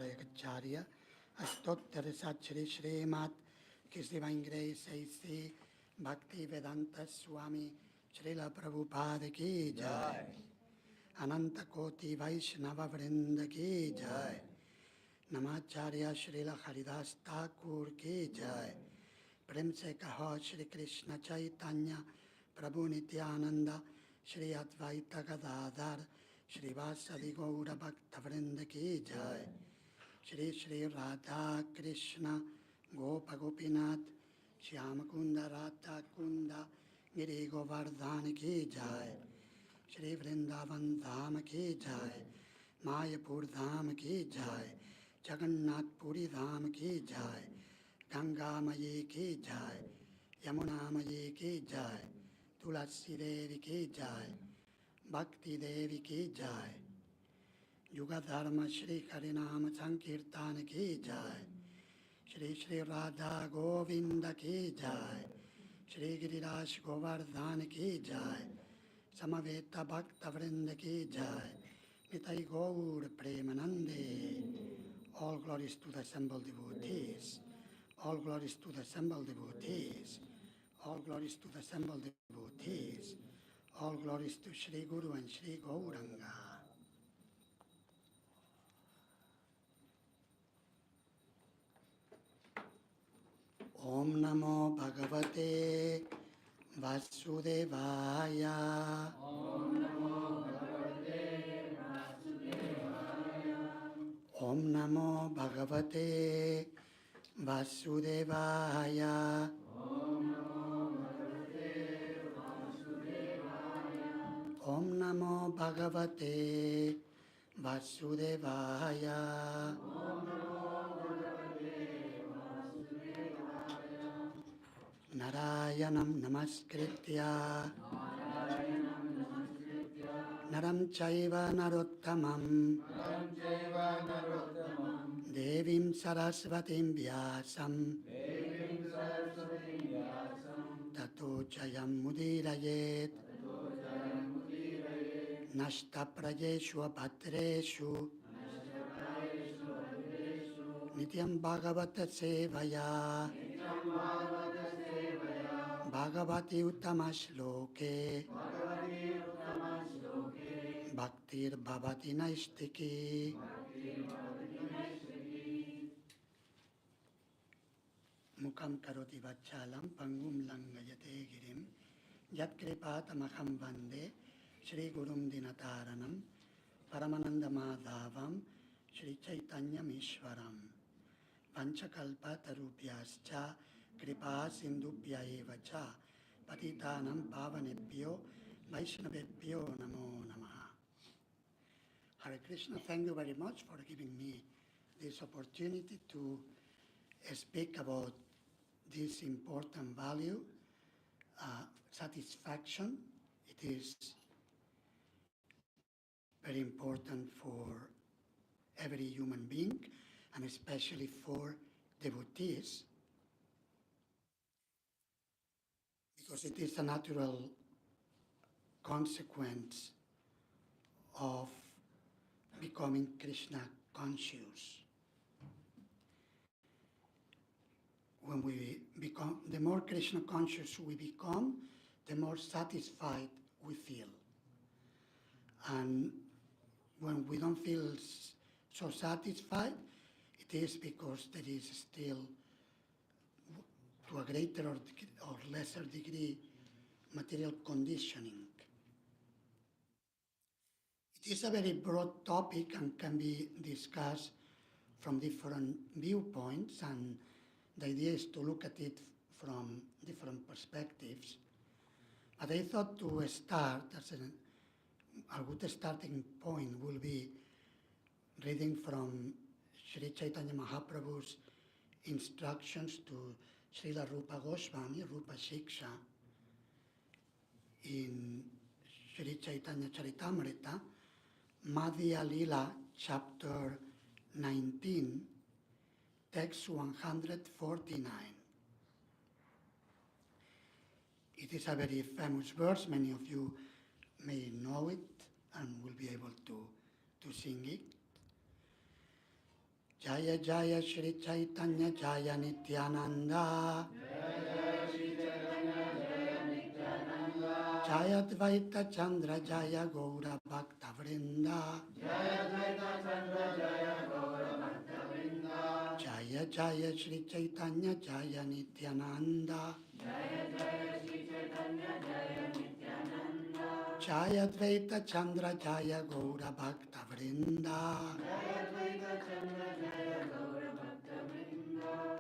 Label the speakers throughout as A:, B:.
A: Founder-Acharya, Astottara Sachri Srimat, His Divine Grace A.C. Bhakti Vedanta Swami, Srila Prabhupada ki Jai, Ananta Koti Vaishnava Vrinda ki Jai, Namacharya Srila Haridas Thakur ki Jai, Prem se kaho Shri Krishna Chaitanya, Prabhu Nityananda, Shri Advaita Gadadhar, Shri Vasadi Gaura Bhakta Vrinda ki Jai, Shri Shri Radha Krishna Gopa Gopinath, Shyama Kunda Radha Kunda, Giri Govardhan ki Jai, Shri Vrindavan Dham ki Jai, Mayapur Dham ki Jai, Jagannath Puri Dham ki Jai, Ganga Mayi ki Jai, Yamuna Mayi ki Jai, Tulasi Devi ki Jai, Bhakti Devi ki Jai, Yuga Dharma Shri Harinama Sankirtan ki Jai, Shri Shri Radha Govinda ki Jai, Shri Giriraj Govardhan ki Jai, Samaveta Bhakta Vrinda ki Jai, Nitai Gaur Premanande. All glories to the assembled devotees. All glories to the assembled devotees. All glories to the assembled devotees. All glories to Shri Guru and Shri Gauranga. Om Namo Bhagavate Vasudevaya. Om Namo Bhagavate Vasudevaya. Om Namo Bhagavate Vasudevaya. Om Namo Bhagavate Vasudevaya. Narayanam Namaskritya Naram Chaiva Narottamam Devim Sarasvatim Vyasam Tato Chayam Mudirayet Nashta Prajeshu Apatreshu Nityam Bhagavata Sevaya Bhagavati Uttamashloke Bhaktir Bhavati Naistiki. Mukam karoti vachalam pangum langayate girim yat kripatamaham vande Shri Gurum Dinataranam Paramananda Madhavam Shri Chaitanya Mishwaram Panchakalpa Tarupyascha Kripa Sindubhya Evacha Patitanam Pavanebhyo Vaishnavebhyo Namo Namaha. Hare Krishna, thank you very much for giving me this opportunity to speak about this important value, satisfaction. It is very important for every human being, and especially for devotees, because it is a natural consequence of becoming Krishna conscious. When we become, the more Krishna conscious we become, the more satisfied we feel. And when we don't feel so satisfied, it is because there is still, to a greater or lesser degree, material conditioning. It is a very broad topic and can be discussed from different viewpoints, and the idea is to look at it from different perspectives. But I thought to start, as a good starting point will be reading from Sri Chaitanya Mahaprabhu's instructions to Srila Rupa Goswami, Rupa Shiksha, in Sri Chaitanya Charitamrita, Madhya Lila, chapter 19, text 149. It is a very famous verse. Many of you may know it and will be able to sing it. Jaya Jaya Shri Chaitanya Jaya Nityananda. Jaya Dvaita Chandra Jaya Gaura Bhakta Vrinda. Jaya Jaya Shri Chaitanya Jaya Nityananda. Jaya Dvaita Chandra Jaya Gaura Bhakta Vrinda.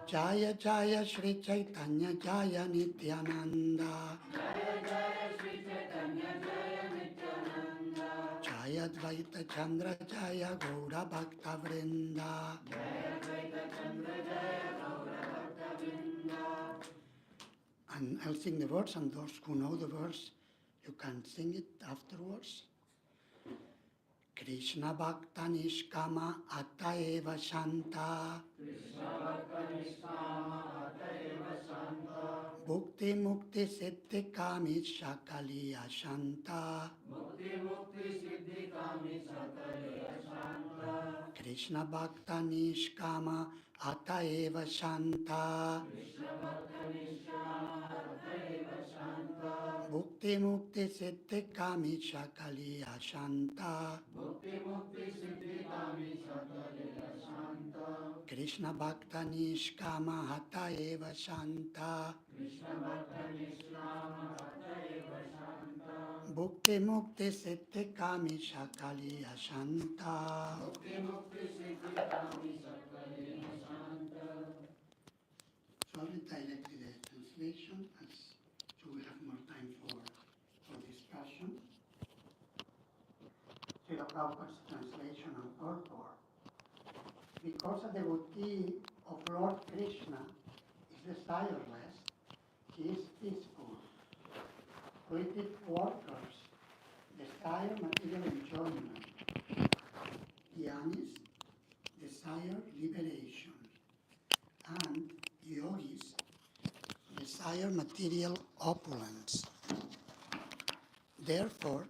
A: Jaya Jaya Shri Chaitanya Jaya Nityananda. Jaya Dvaita Chandra Jaya Gaura Bhakta Vrinda. And I'll sing the words, and those who know the verse, you can sing it afterwards. Krishna Bhakta Nishkama Atta Eva Shanta. Bhukti Mukti Siddhi Kami Shakaliya Shanta. Krishna Bhakta Nishkama Atta Eva Shanta. Bhukti Mukti Siddhi Kami Shakaliya Shanta. Krishna Bhakta Nishkama Hatha Eva Shanta. Bhukti Mukti Siddhi Kami Shakaliya Shanta. So I'll redirect the translation so we have more time for discussion. Srila Prabhupada's translation and purport. Because a devotee of Lord Krishna is desireless, he is peaceful. Creative workers desire material enjoyment. Jnanis desire liberation. And yogis desire material opulence. Therefore,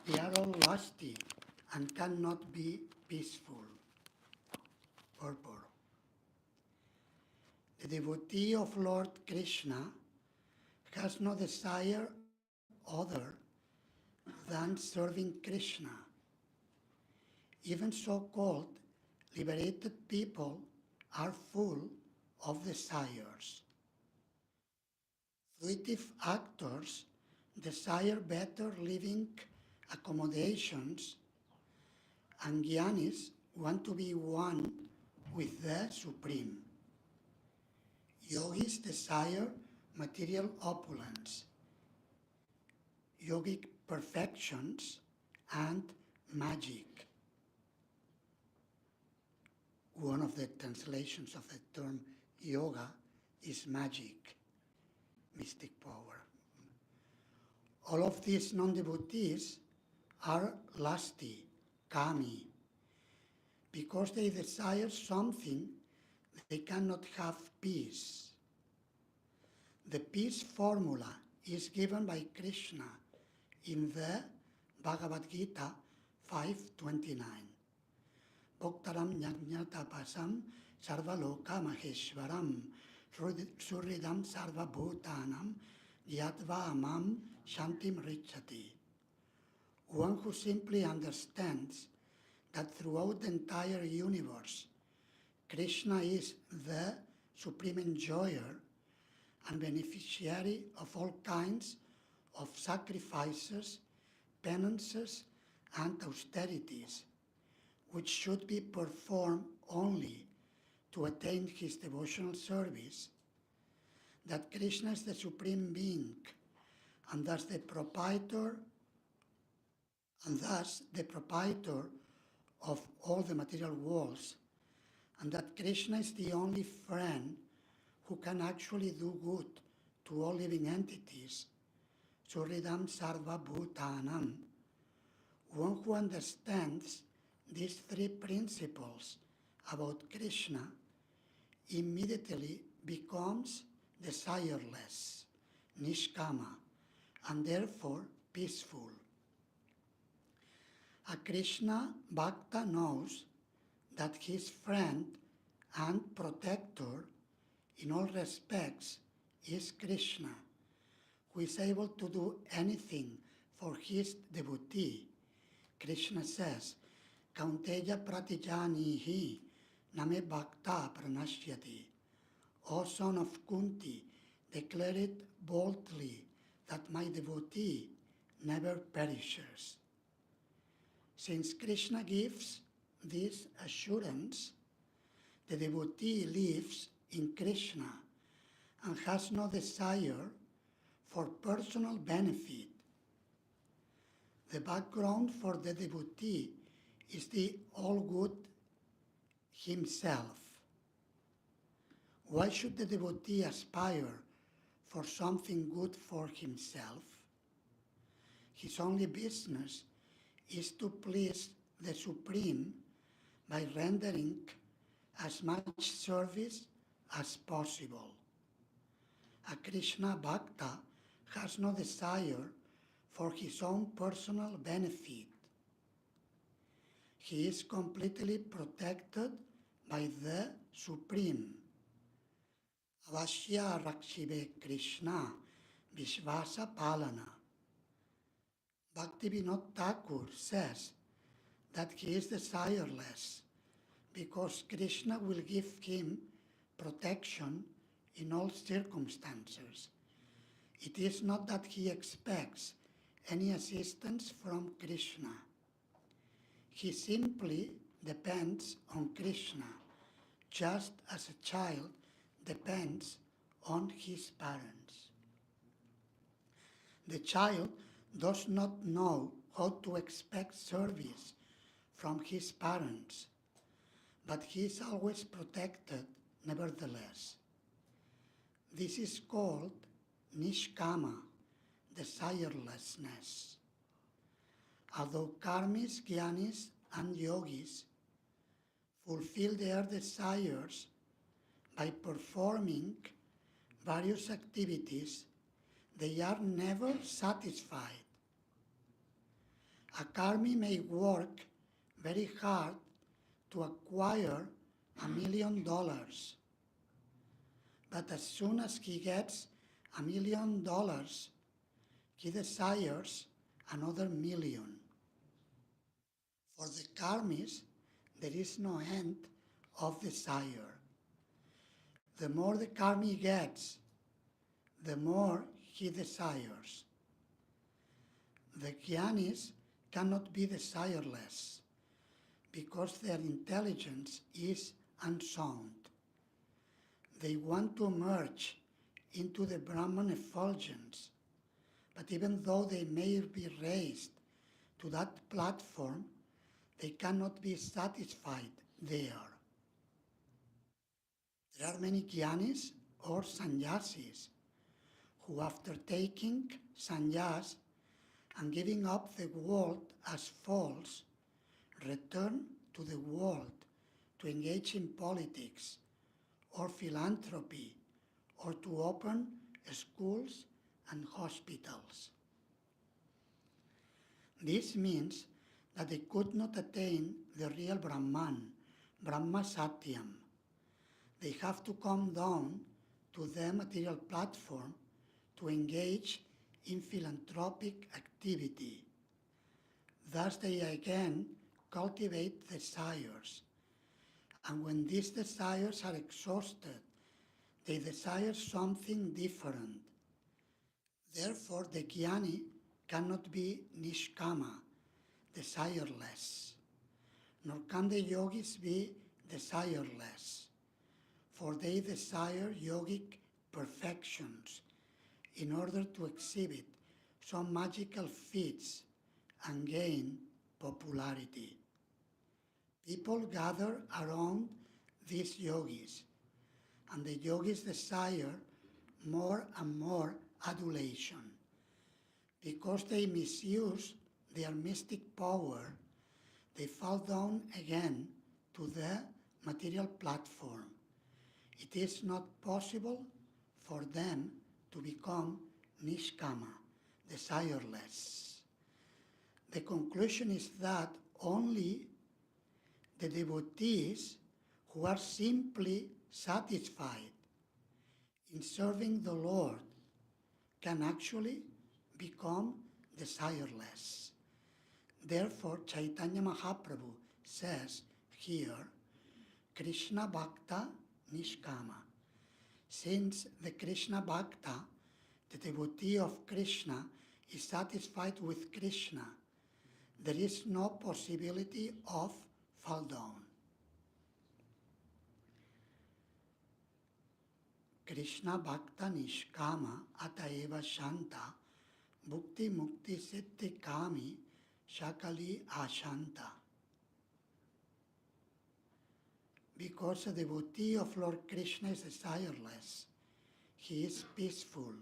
A: they are all lusty and cannot be peaceful. Purport. The devotee of Lord Krishna has no desire other than serving Krishna. Even so-called liberated people are full of desires. Fruitive actors desire better living accommodations, and jnanis want to be one with the Supreme. Yogis desire material opulence, yogic perfections, and magic. One of the translations of the term yoga is magic, mystic power. All of these non-devotees are lusty, kami, because they desire something they cannot have peace. The peace formula is given by Krishna in the Bhagavad Gita 5.29. Bhoktaram Jnatapasam Sarvaloka Maheshwaram Suridam Sarvabhutanam Yadva Amam Shantim Richati. One who simply understands that throughout the entire universe, Krishna is the supreme enjoyer and beneficiary of all kinds of sacrifices, penances, and austerities, which should be performed only to attain his devotional service, that Krishna is the supreme being, and thus the proprietor of all the material worlds, and that Krishna is the only friend who can actually do good to all living entities. Suridam Sarva Bhutanam. One who understands these three principles about Krishna immediately becomes desireless, nishkama, and therefore peaceful. A Krishna Bhakta knows that his friend and protector in all respects is Krishna, who is able to do anything for his devotee. Krishna says, Kaunteya pratijanihi name bhakta pranashyati. O son of Kunti, declare it boldly that my devotee never perishes. Since Krishna gives this assurance, the devotee lives in Krishna and has no desire for personal benefit. The background for the devotee is the all-good himself. Why should the devotee aspire for something good for himself? His only business is to please the Supreme by rendering as much service as possible. A Krishna Bhakta has no desire for his own personal benefit. He is completely protected by the Supreme. Avashya Rakshive Krishna Vishvasa Palana. Bhaktivinoda Thakur says that he is desireless because Krishna will give him protection in all circumstances. It is not that he expects any assistance from Krishna. He simply depends on Krishna, just as a child depends on his parents. The child does not know how to expect service from his parents, but he is always protected nevertheless. This is called nishkama, desirelessness. Although karmis, jnanis, and yogis fulfill their desires by performing various activities, they are never satisfied. A karmi may work very hard to acquire $1 million, but as soon as he gets $1 million, he desires another million. For the karmis, there is no end of desire. The more the karmi gets, the more he desires. The jnanis cannot be desireless because their intelligence is unsound. They want to merge into the Brahman effulgence, but even though they may be raised to that platform, they cannot be satisfied there. There are many jnanis or sannyasis who, after taking sannyas and giving up the world as false, return to the world to engage in politics or philanthropy or to open schools and hospitals. This means that they could not attain the real Brahman, Brahma Satyam. They have to come down to the material platform to engage in philanthropic activity. Thus they again cultivate desires. And when these desires are exhausted, they desire something different. Therefore, the jnani cannot be nishkama, desireless, nor can the yogis be desireless, for they desire yogic perfections in order to exhibit some magical feats and gain popularity. People gather around these yogis, and the yogis desire more and more adulation. Because they misuse their mystic power, they fall down again to the material platform. It is not possible for them to become nishkama, desireless. The conclusion is that only the devotees who are simply satisfied in serving the Lord can actually become desireless. Therefore, Chaitanya Mahaprabhu says here, Krishna Bhakta Nishkama. Since the Krishna Bhakta, the devotee of Krishna, is satisfied with Krishna, there is no possibility of fall down. Krishna Bhakta Nishkama Ataeva Shanta Bhukti Mukti Siddhi Kami Shakali Ashanta. Because a devotee of Lord Krishna is desireless, he is peaceful.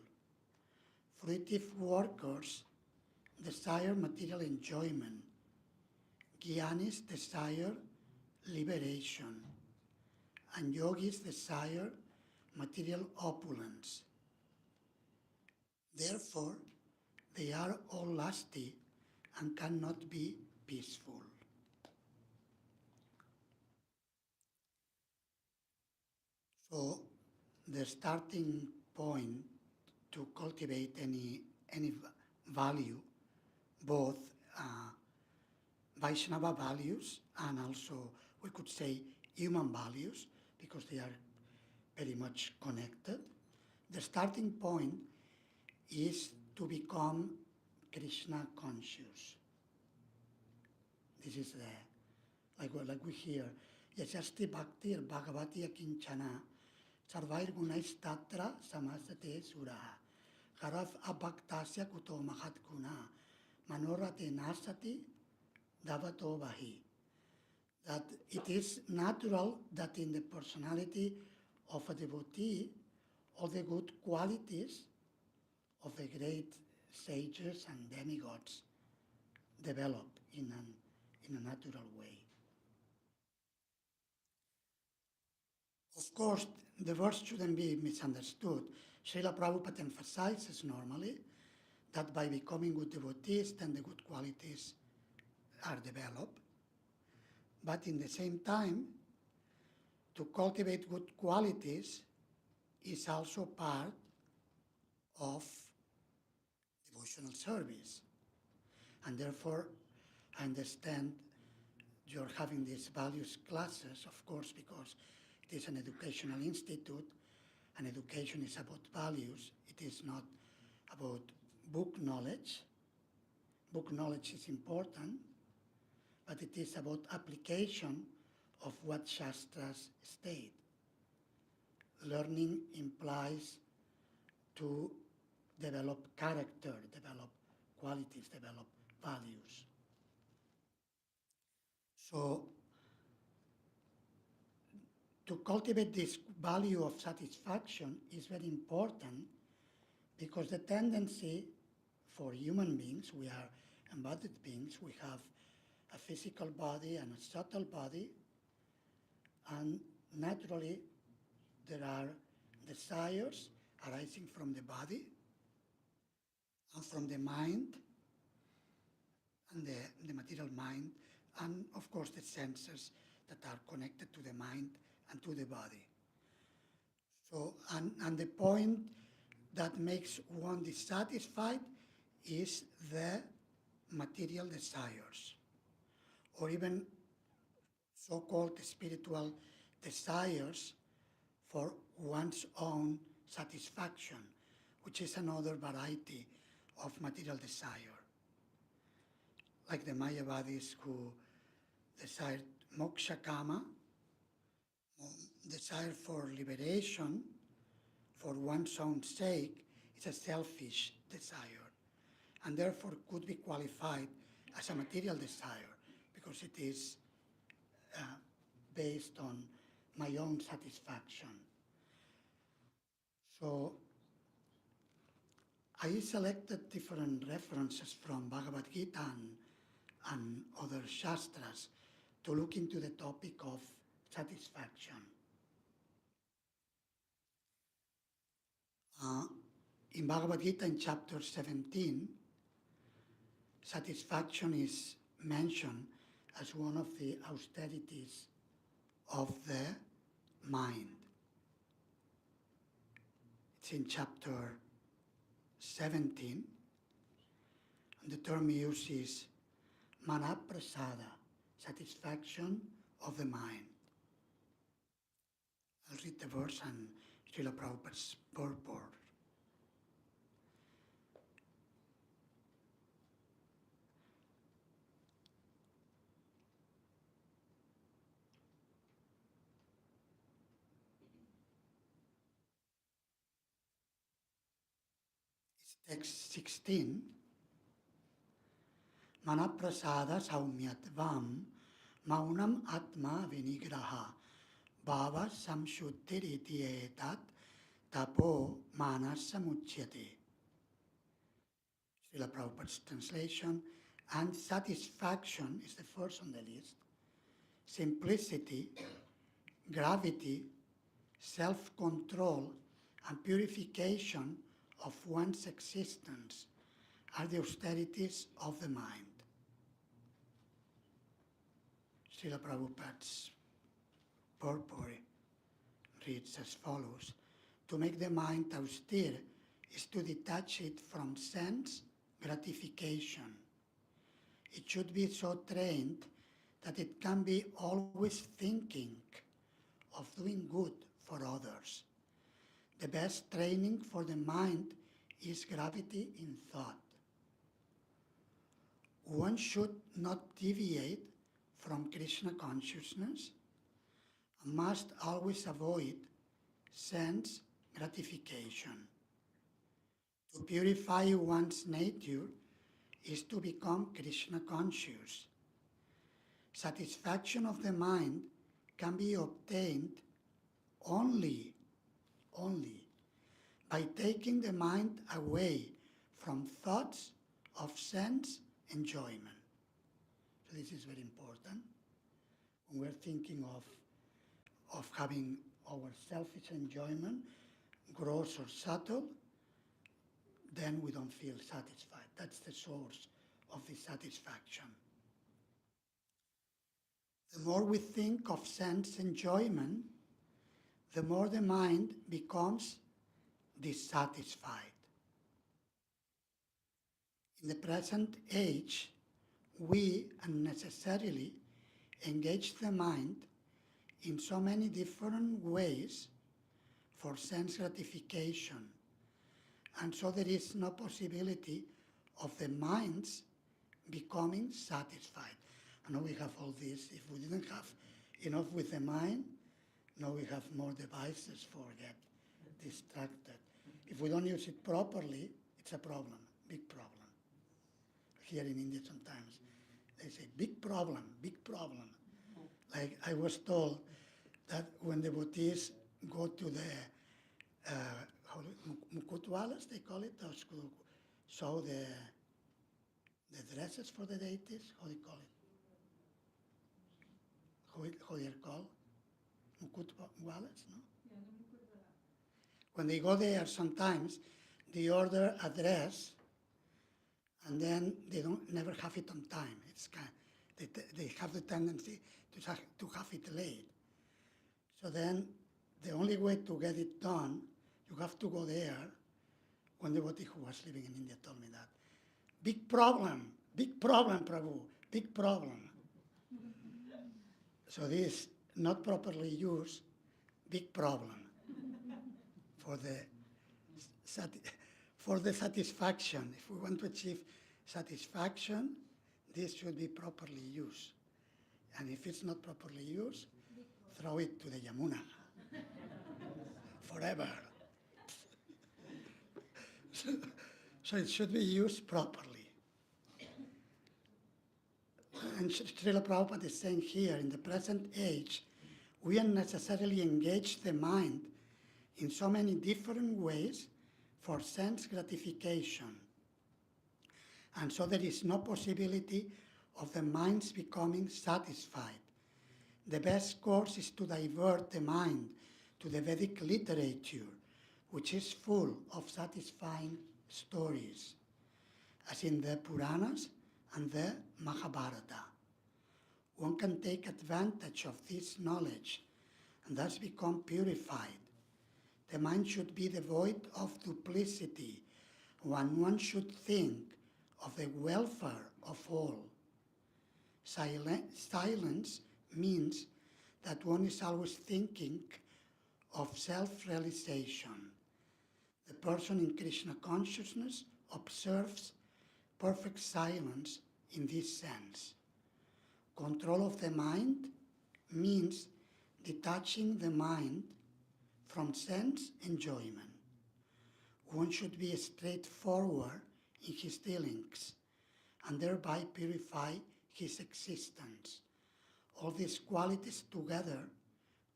A: Fruitive workers desire material enjoyment. Jnanis desire liberation. And yogis desire material opulence. Therefore, they are all lusty and cannot be peaceful. So, the starting point to cultivate any value, both Vaishnava values and also, we could say, human values, because they are very much connected. The starting point is to become Krishna conscious. This is like we hear, Yashasti Bhakti Bhagavati Akinchana Sarvair Gunais Tatra Samasate Suraha Harav Abhaktasya Kuto Mahat Guna Manorate Nasati Davato Vahi. That it is natural that in the personality of a devotee, all the good qualities of the great sages and demigods develop in a natural way. Of course, the verse shouldn't be misunderstood. Srila Prabhupada emphasizes normally that by becoming good devotees, then the good qualities are developed. But in the same time, to cultivate good qualities is also part of devotional service. And therefore, I understand you're having these values classes, of course, because it is an educational institute, and education is about values. It is not about book knowledge. Book knowledge is important, but it is about application of what Shastras state. Learning implies to develop character, develop qualities, develop values. So, to cultivate this value of satisfaction is very important, because the tendency for human beings, we are embodied beings, we have a physical body and a subtle body, and naturally there are desires arising from the body and from the mind and the material mind, and of course the senses that are connected to the mind and to the body. So, and the point that makes one dissatisfied is the material desires, or even so-called spiritual desires for one's own satisfaction, which is another variety of material desire. Like the Mayavadis who desire moksha kama, desire for liberation for one's own sake, is a selfish desire, and therefore could be qualified as a material desire, because it is based on my own satisfaction. So I selected different references from Bhagavad Gita and other Shastras to look into the topic of satisfaction. In Bhagavad Gita, in chapter 17, satisfaction is mentioned as one of the austerities of the mind. It's in chapter 17, and the term used is manaprasada, satisfaction of the mind. I'll read the verse and Srila Prabhupada's purport. It's text 16. Manaprasada saumyatvam maunam atma vinigraha bhava samshuddhiriti etat tapo manasamuchyate. Srila Prabhupada's translation. And satisfaction is the first on the list. Simplicity, gravity, self-control, and purification of one's existence are the austerities of the mind. Srila Prabhupada's purport reads as follows. To make the mind austere is to detach it from sense gratification. It should be so trained that it can be always thinking of doing good for others. The best training for the mind is gravity in thought. One should not deviate from Krishna consciousness and must always avoid sense gratification. To purify one's nature is to become Krishna conscious. Satisfaction of the mind can be obtained only by taking the mind away from thoughts of sense enjoyment. So this is very important. When we're thinking of having our selfish enjoyment, gross or subtle, then we don't feel satisfied. That's the source of dissatisfaction. The more we think of sense enjoyment, the more the mind becomes dissatisfied. In the present age, we unnecessarily engage the mind in so many different ways for sense gratification, and so there is no possibility of the mind's becoming satisfied. I know we have all this. If we didn't have enough with the mind, now we have more devices for get distracted. If we don't use it properly, it's a problem, big problem. Here in India sometimes they say, big problem, big problem. Like I was told that when devotees go to the mukutwalas, they call it, those who show the dresses for the deities, how do you call it? How they are called? Mukutwalas, no?
B: Yeah, the mukutwala.
A: When they go there, sometimes they order a dress and then they never have it on time. It's they have the tendency to have it late. So then the only way to get it done, you have to go there. One devotee who was living in India told me that. Big problem, Prabhu, big problem. So this, not properly used, big problem for the satisfaction. If we want to achieve satisfaction, this should be properly used. And if it's not properly used, throw it to the Yamuna forever. So it should be used properly. And Srila Prabhupada is saying here, in the present age, we unnecessarily engage the mind in so many different ways for sense gratification. And so there is no possibility of the mind's becoming satisfied. The best course is to divert the mind to the Vedic literature, which is full of satisfying stories, as in the Puranas and the Mahabharata. one can take advantage of this knowledge and thus become purified. The mind should be devoid of duplicity, when one should think of the welfare of all. Silence means that one is always thinking of self-realization. The person in Krishna consciousness observes perfect silence in this sense. Control of the mind means detaching the mind from sense enjoyment. One should be straightforward in his dealings and thereby purify his existence. All these qualities together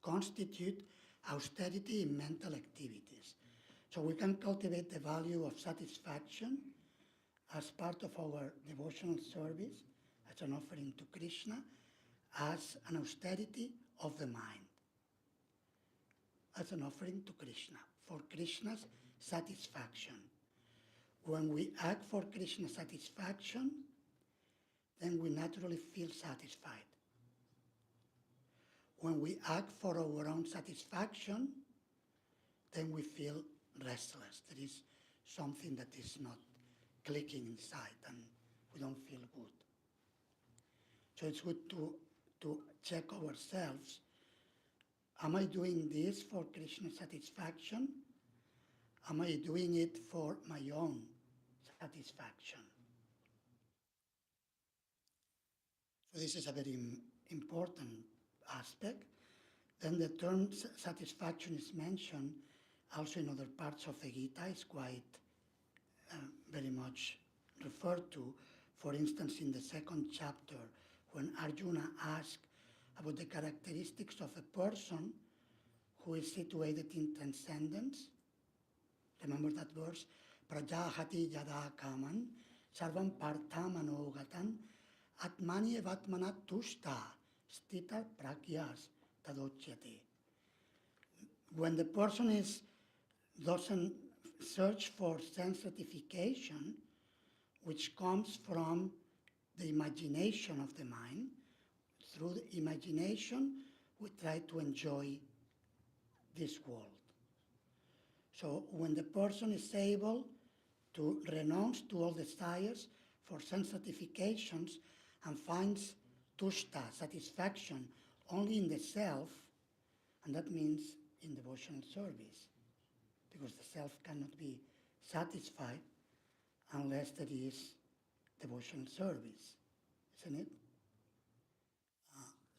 A: constitute austerity in mental activities. So we can cultivate the value of satisfaction as part of our devotional service, as an offering to Krishna, as an austerity of the mind, as an offering to Krishna, for Krishna's satisfaction. When we act for Krishna's satisfaction, then we naturally feel satisfied. When we act for our own satisfaction, then we feel restless. There is something that is not clicking inside and we don't feel good. So it's good to check ourselves. Am I doing this for Krishna's satisfaction? Am I doing it for my own satisfaction? So this is a very important aspect. Then the term satisfaction is mentioned also in other parts of the Gita. It's quite very much referred to. For instance, in the second chapter, when Arjuna asked about the characteristics of a person who is situated in transcendence. Remember that verse? Prajahati yada kaman sarvam parthamanogatan atmani evatmana tushta stita pragyas tadochyate. When the person doesn't search for sense gratification, which comes from the imagination of the mind, through the imagination we try to enjoy this world. So when the person is able to renounce to all desires for sense gratifications and finds tushta, satisfaction, only in the self, and that means in devotional service, because the self cannot be satisfied unless there is devotional service, isn't it?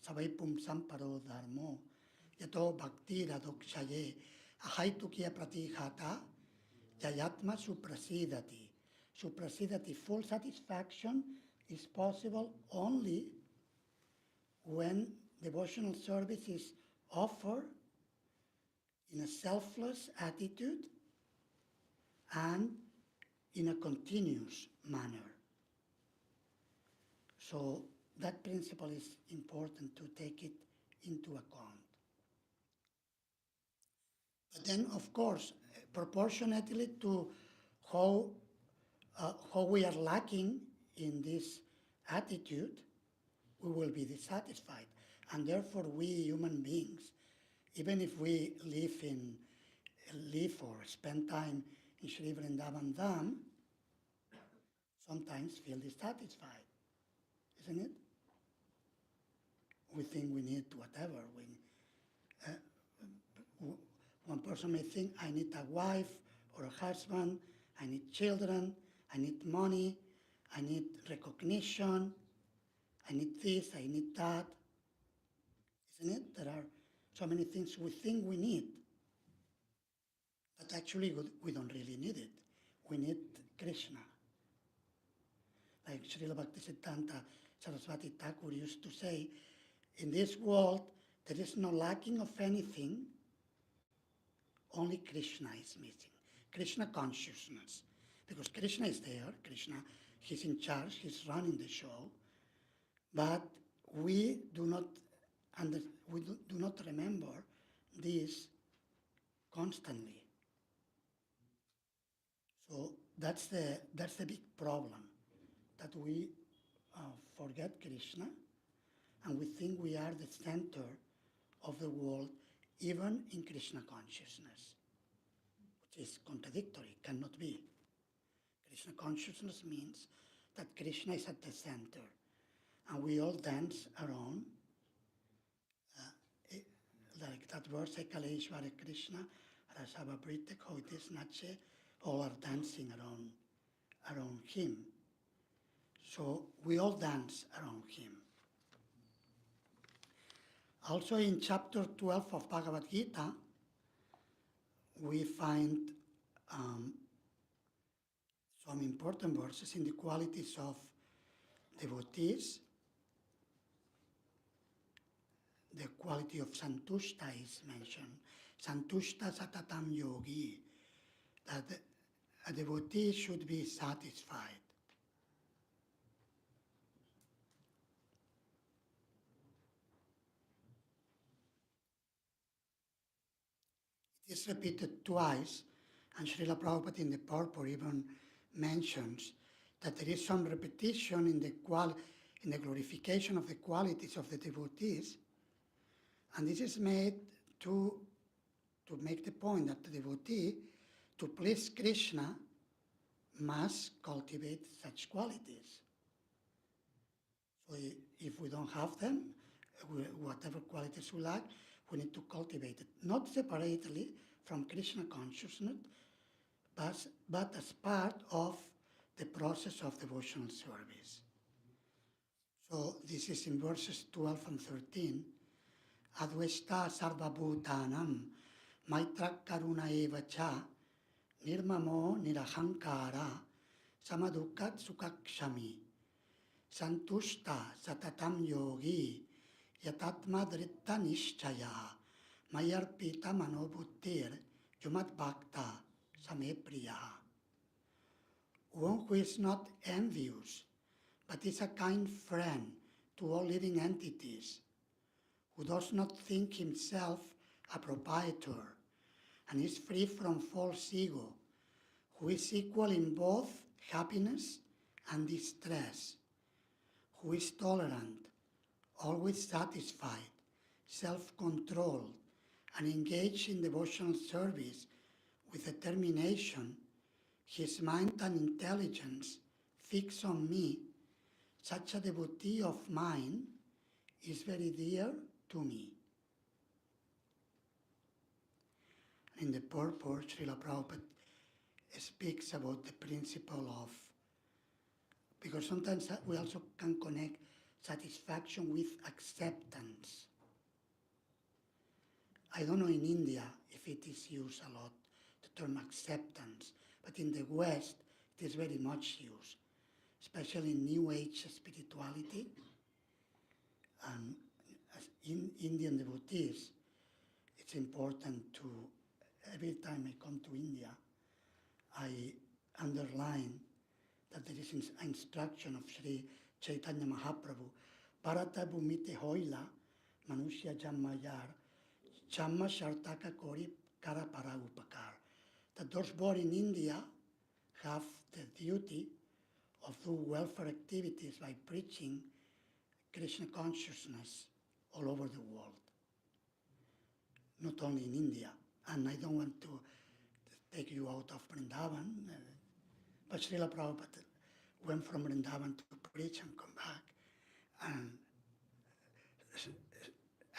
A: Savai pumsam paro dharmo yato bhakti radokshaye ahaitukia pratihata jayatma suprasidati. Suprasidati, full satisfaction, is possible only when devotional service is offered in a selfless attitude and in a continuous manner. So that principle is important to take it into account. But then, of course, proportionately to how we are lacking in this attitude, we will be dissatisfied. And therefore, we human beings, even if we live or spend time in Sri Vrindavana Dham, sometimes feel dissatisfied, isn't it? We think we need whatever. One person may think, I need a wife or a husband, I need children, I need money, I need recognition, I need this, I need that. Isn't it? There are so many things we think we need, but actually we don't really need it. We need Krishna. Like Srila Bhaktisiddhanta Saraswati Thakur used to say, in this world there is no lacking of anything, only Krishna is missing. Krishna consciousness. Because Krishna is there, Krishna, he's in charge, he's running the show, but we do not remember this constantly. So that's the big problem, that we forget Krishna and we think we are the center of the world, even in Krishna consciousness, which is contradictory, cannot be. Krishna consciousness means that Krishna is at the center, and we all dance around, like that verse, Ekale Ishvara Krishna, Rasava Britek, how it is, Nache, all are dancing around him. So we all dance around him. Also in chapter 12 of Bhagavad Gita, we find some important verses in the qualities of devotees. The quality of santushta is mentioned. Santushta satatam yogi, that a devotee should be satisfied. It is repeated twice, and Srila Prabhupada in the purport even mentions that there is some repetition in the glorification of the qualities of the devotees, and this is made to make the point that the devotee, to please Krishna, must cultivate such qualities. So if we don't have them, whatever qualities we lack, we need to cultivate it, not separately from Krishna consciousness, but as part of the process of devotional service. So this is in verses 12 and 13. Advesta sarva bhutanam maitra karuna eva cha nirmamo nirahankara samadukat sukakshami santushta satatam yogi yatatma dritta nishchaya mayarpita manobuttir jumat bhakta samepriya. One who is not envious, but is a kind friend to all living entities, who does not think himself a proprietor, and is free from false ego, who is equal in both happiness and distress, who is tolerant, always satisfied, self-controlled, and engaged in devotional service with determination, his mind and intelligence fix on me, such a devotee of mine is very dear to me. In the purport, Srila Prabhupada speaks about the principle of, because sometimes we also can connect satisfaction with acceptance. I don't know in India if it is used a lot, the term acceptance, but in the West it is very much used, especially in New Age spirituality. And as in Indian devotees, it's important to, every time I come to India, I underline that there is an instruction of Sri Chaitanya Mahaprabhu, Bharata Bhumite Hoila, Manushya Jammayar, Chamma Shartaka Kori Kara Para Upakar, that those born in India have the duty of do welfare activities by preaching Krishna consciousness all over the world, not only in India. And I don't want to take you out of Vrindavan, but Srila Prabhupada went from Vrindavan to preach and come back. And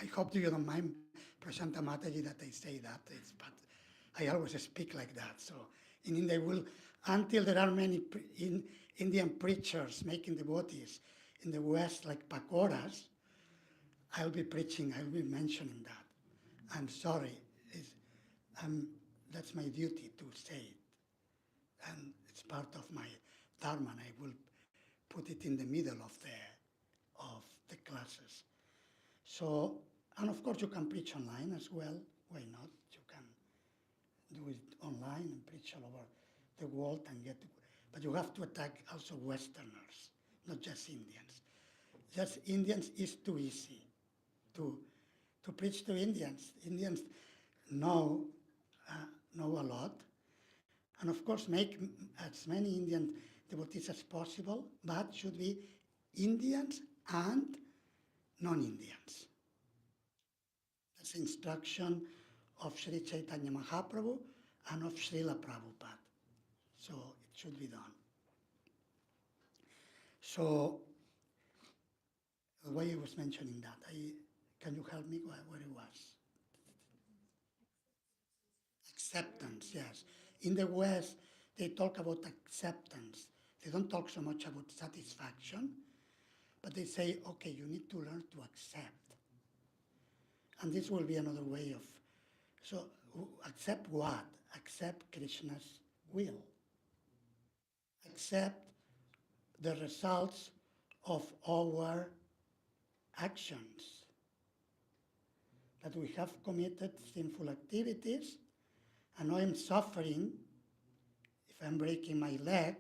A: I hope you don't mind, Prashanta Mataji, that I say that, but I always speak like that. So in India, until there are many Indian preachers making devotees in the West like pakoras, I'll be preaching, I'll be mentioning that. I'm sorry, that's my duty to say it. And it's part of my dharma, and I will put it in the middle of the classes. So, and of course you can preach online as well, why not? You can do it online and preach all over the world and but you have to attack also Westerners, not just Indians. Just Indians is too easy to preach to Indians. Indians know a lot, and of course make as many Indian devotees as possible, but should be Indians and non-Indians. That's the instruction of Sri Chaitanya Mahaprabhu and of Srila Prabhupada. So it should be done. So why I was mentioning that? Can you help me where it was? Acceptance, yes. In the West, they talk about acceptance. They don't talk so much about satisfaction, but they say, okay, you need to learn to accept. And this will be another way of, so accept what? Accept Krishna's will. Accept the results of our actions. That we have committed sinful activities, and now I'm suffering. If I'm breaking my leg,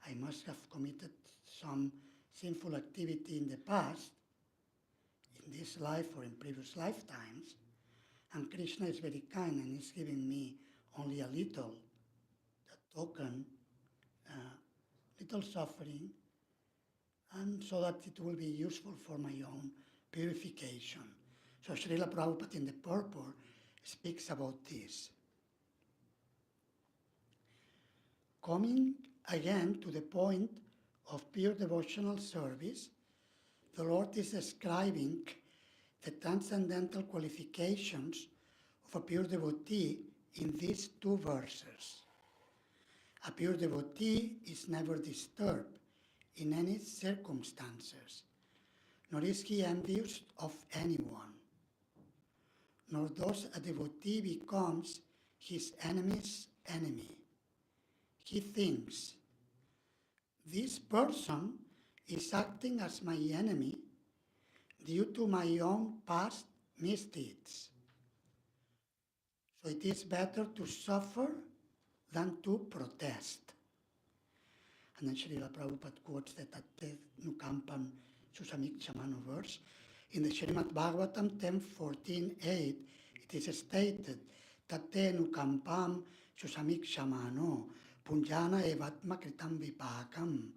A: I must have committed some sinful activity in the past, in this life or in previous lifetimes, and Krishna is very kind and is giving me only a little, a token, little suffering, and so that it will be useful for my own purification. So Srila Prabhupada in the purport speaks about this. Coming again to the point of pure devotional service, the Lord is describing the transcendental qualifications of a pure devotee in these two verses. A pure devotee is never disturbed in any circumstances, nor is he envious of anyone, nor does a devotee becomes his enemy's enemy. He thinks, this person is acting as my enemy due to my own past misdeeds. So it is better to suffer than to protest. And then Srila Prabhupada quotes that Tate Nukampam Susamikchamano verse. In the Srimad Bhagavatam 10.14.8, it is stated, Tate Nukampam Susamikchamano Punjana evatma kritam vipakam.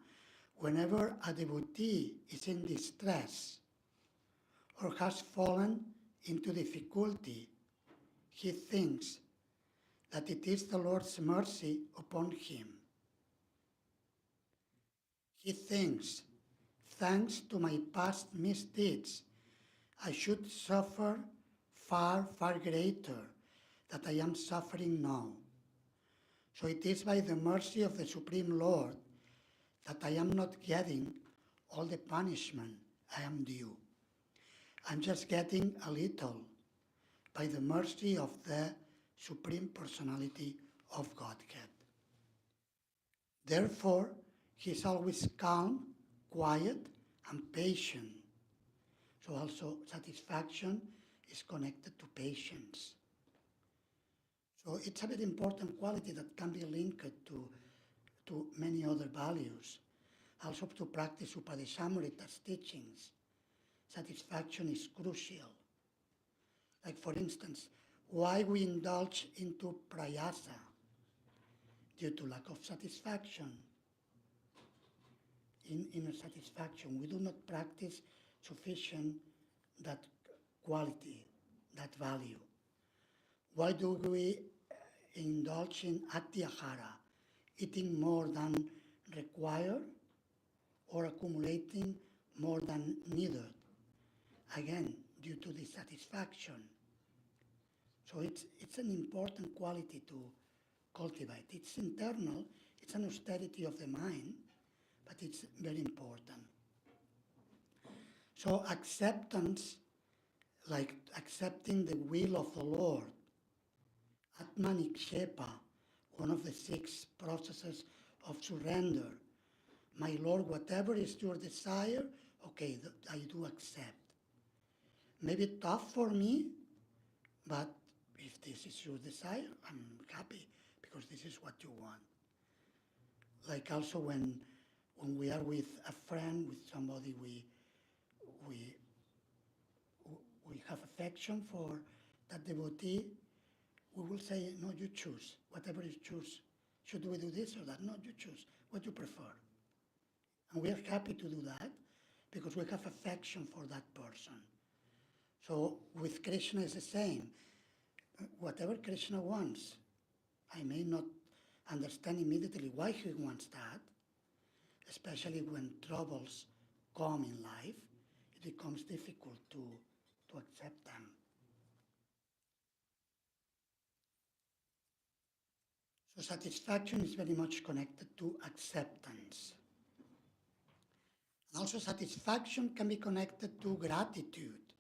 A: Whenever a devotee is in distress or has fallen into difficulty, he thinks that it is the Lord's mercy upon him. He thinks, thanks to my past misdeeds, I should suffer far, far greater that I am suffering now. So it is by the mercy of the Supreme Lord that I am not getting all the punishment I am due. I'm just getting a little by the mercy of the Supreme Personality of Godhead. Therefore, he is always calm, quiet, and patient. So also satisfaction is connected to patience. So it's a very important quality that can be linked to many other values. Also to practice Upadeshamrita's teachings. Satisfaction is crucial. Like for instance, why we indulge into prayasa? Due to lack of satisfaction. Inner satisfaction. We do not practice sufficient that quality, that value. Why do we indulge in atyahara, eating more than required or accumulating more than needed? Again, due to dissatisfaction. So it's an important quality to cultivate. It's internal, it's an austerity of the mind, but it's very important. So acceptance, like accepting the will of the Lord, Atmanikshepa, one of the 6 processes of surrender. My Lord, whatever is your desire, okay, I do accept. Maybe tough for me, but if this is your desire, I'm happy because this is what you want. Like also when we are with a friend, with somebody we have affection for that devotee, we will say, no, you choose. Whatever you choose. Should we do this or that? No, you choose what you prefer. And we are happy to do that because we have affection for that person. So with Krishna is the same. Whatever Krishna wants, I may not understand immediately why he wants that, especially when troubles come in life, it becomes difficult to accept them. So satisfaction is very much connected to acceptance. And also satisfaction can be connected to gratitude,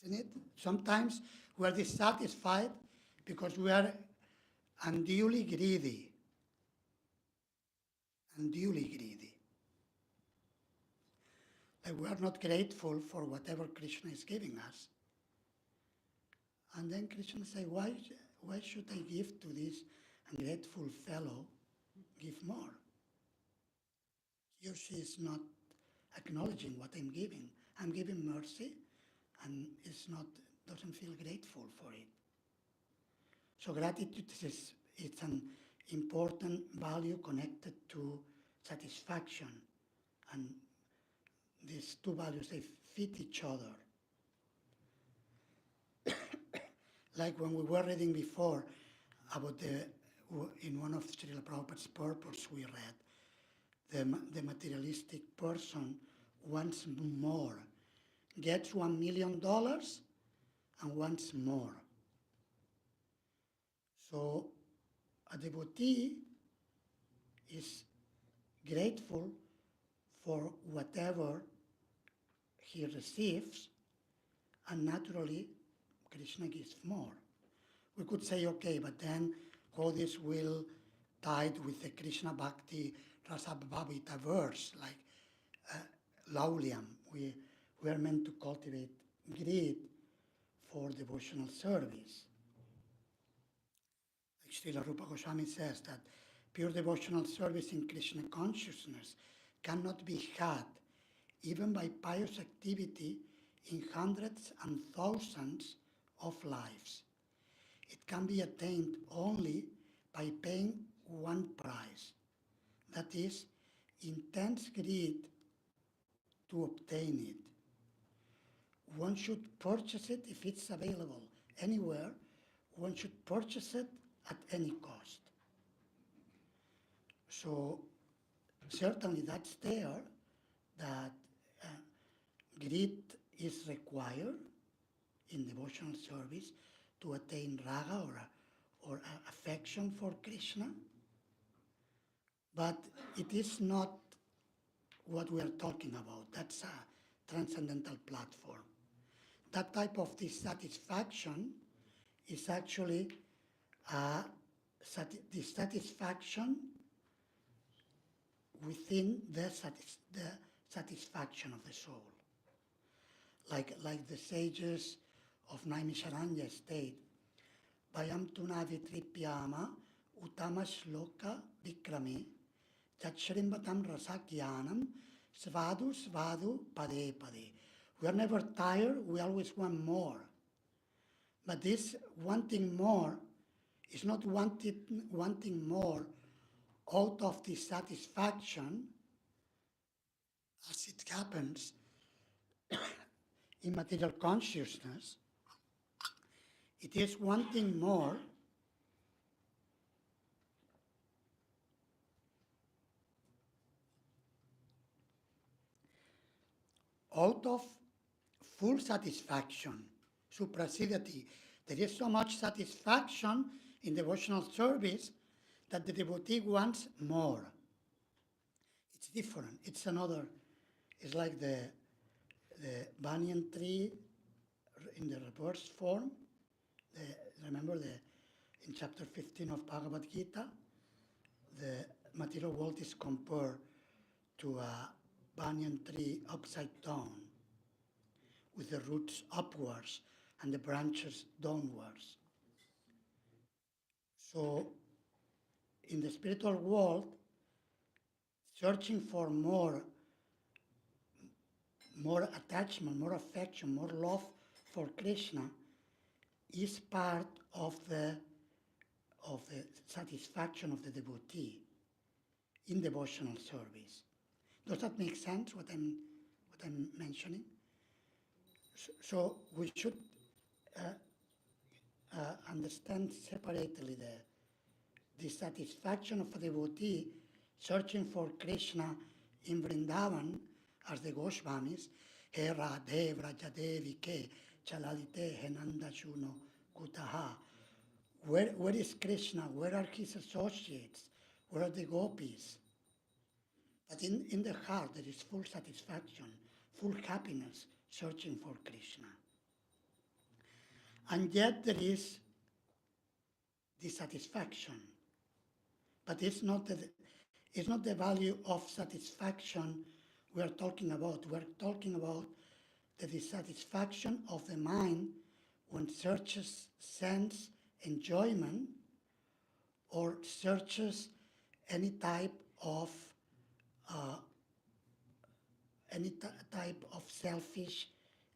A: isn't it? Sometimes we are dissatisfied because we are unduly greedy. Like we are not grateful for whatever Krishna is giving us. And then Krishna says, why should I give to this ungrateful fellow? Give more. He or she is not acknowledging what I'm giving. I'm giving mercy and doesn't feel grateful for it. So gratitude is an important value connected to satisfaction. And these two values, they fit each other. Like when we were reading before about in one of Srila Prabhupada's purpose we read, the materialistic person wants more, gets $1 million and wants more. So a devotee is grateful for whatever he receives, and naturally Krishna gives more. We could say, okay, but then all this will tied with the Krishna Bhakti Rasa Bhavita verse, like Lauliam. We are meant to cultivate greed for devotional service. Like Srila Rupa Goswami says that pure devotional service in Krishna consciousness cannot be had even by pious activity in hundreds and thousands of lives. It can be attained only by paying one price, that is, intense greed to obtain it. One should purchase it if it's available anywhere. One should purchase it at any cost. So certainly that's there, that greed is required in devotional service to attain raga or affection for Krishna, but it is not what we are talking about. That's a transcendental platform. That type of dissatisfaction is actually dissatisfaction within the satisfaction of the soul. Like the sages of Naimisharanya state, Vayam tunavi tripyama utama shloka vikrame chachrimbatam rasakyanam svadu svadu pade pade. We are never tired, we always want more. But this wanting more is not wanting more out of dissatisfaction, as it happens in material consciousness. It is wanting more out of full satisfaction, suprasidati. There is so much satisfaction in devotional service that the devotee wants more. It's different. It's like the banyan tree in the reverse form. Remember in chapter 15 of Bhagavad Gita, the material world is compared to a banyan tree upside down, with the roots upwards and the branches downwards. So in the spiritual world, searching for more attachment, more affection, more love for Krishna is part of the satisfaction of the devotee in devotional service. Does that make sense, what I'm mentioning? So we should understand separately the dissatisfaction of a devotee searching for Krishna in Vrindavan as the Goswamis, He Radhe Vrajadevi Ke Chalalite Henanda Shuno Kutaha. Where is Krishna? Where are his associates? Where are the gopis? But in the heart there is full satisfaction, full happiness, searching for Krishna. And yet there is dissatisfaction. But it's not the value of satisfaction we are talking about. We are talking about the dissatisfaction of the mind when searches sense enjoyment or searches any type of selfish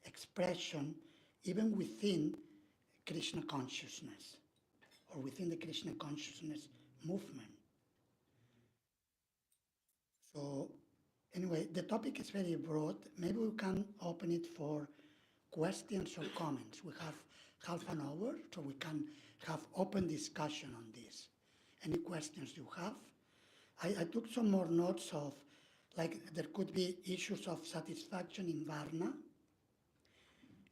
A: expression, even within Krishna consciousness or within the Krishna consciousness movement. So anyway, the topic is very broad. Maybe we can open it for questions or comments. We have half an hour, so we can have open discussion on this. Any questions you have? I took some more notes of, like, there could be issues of satisfaction in Varna,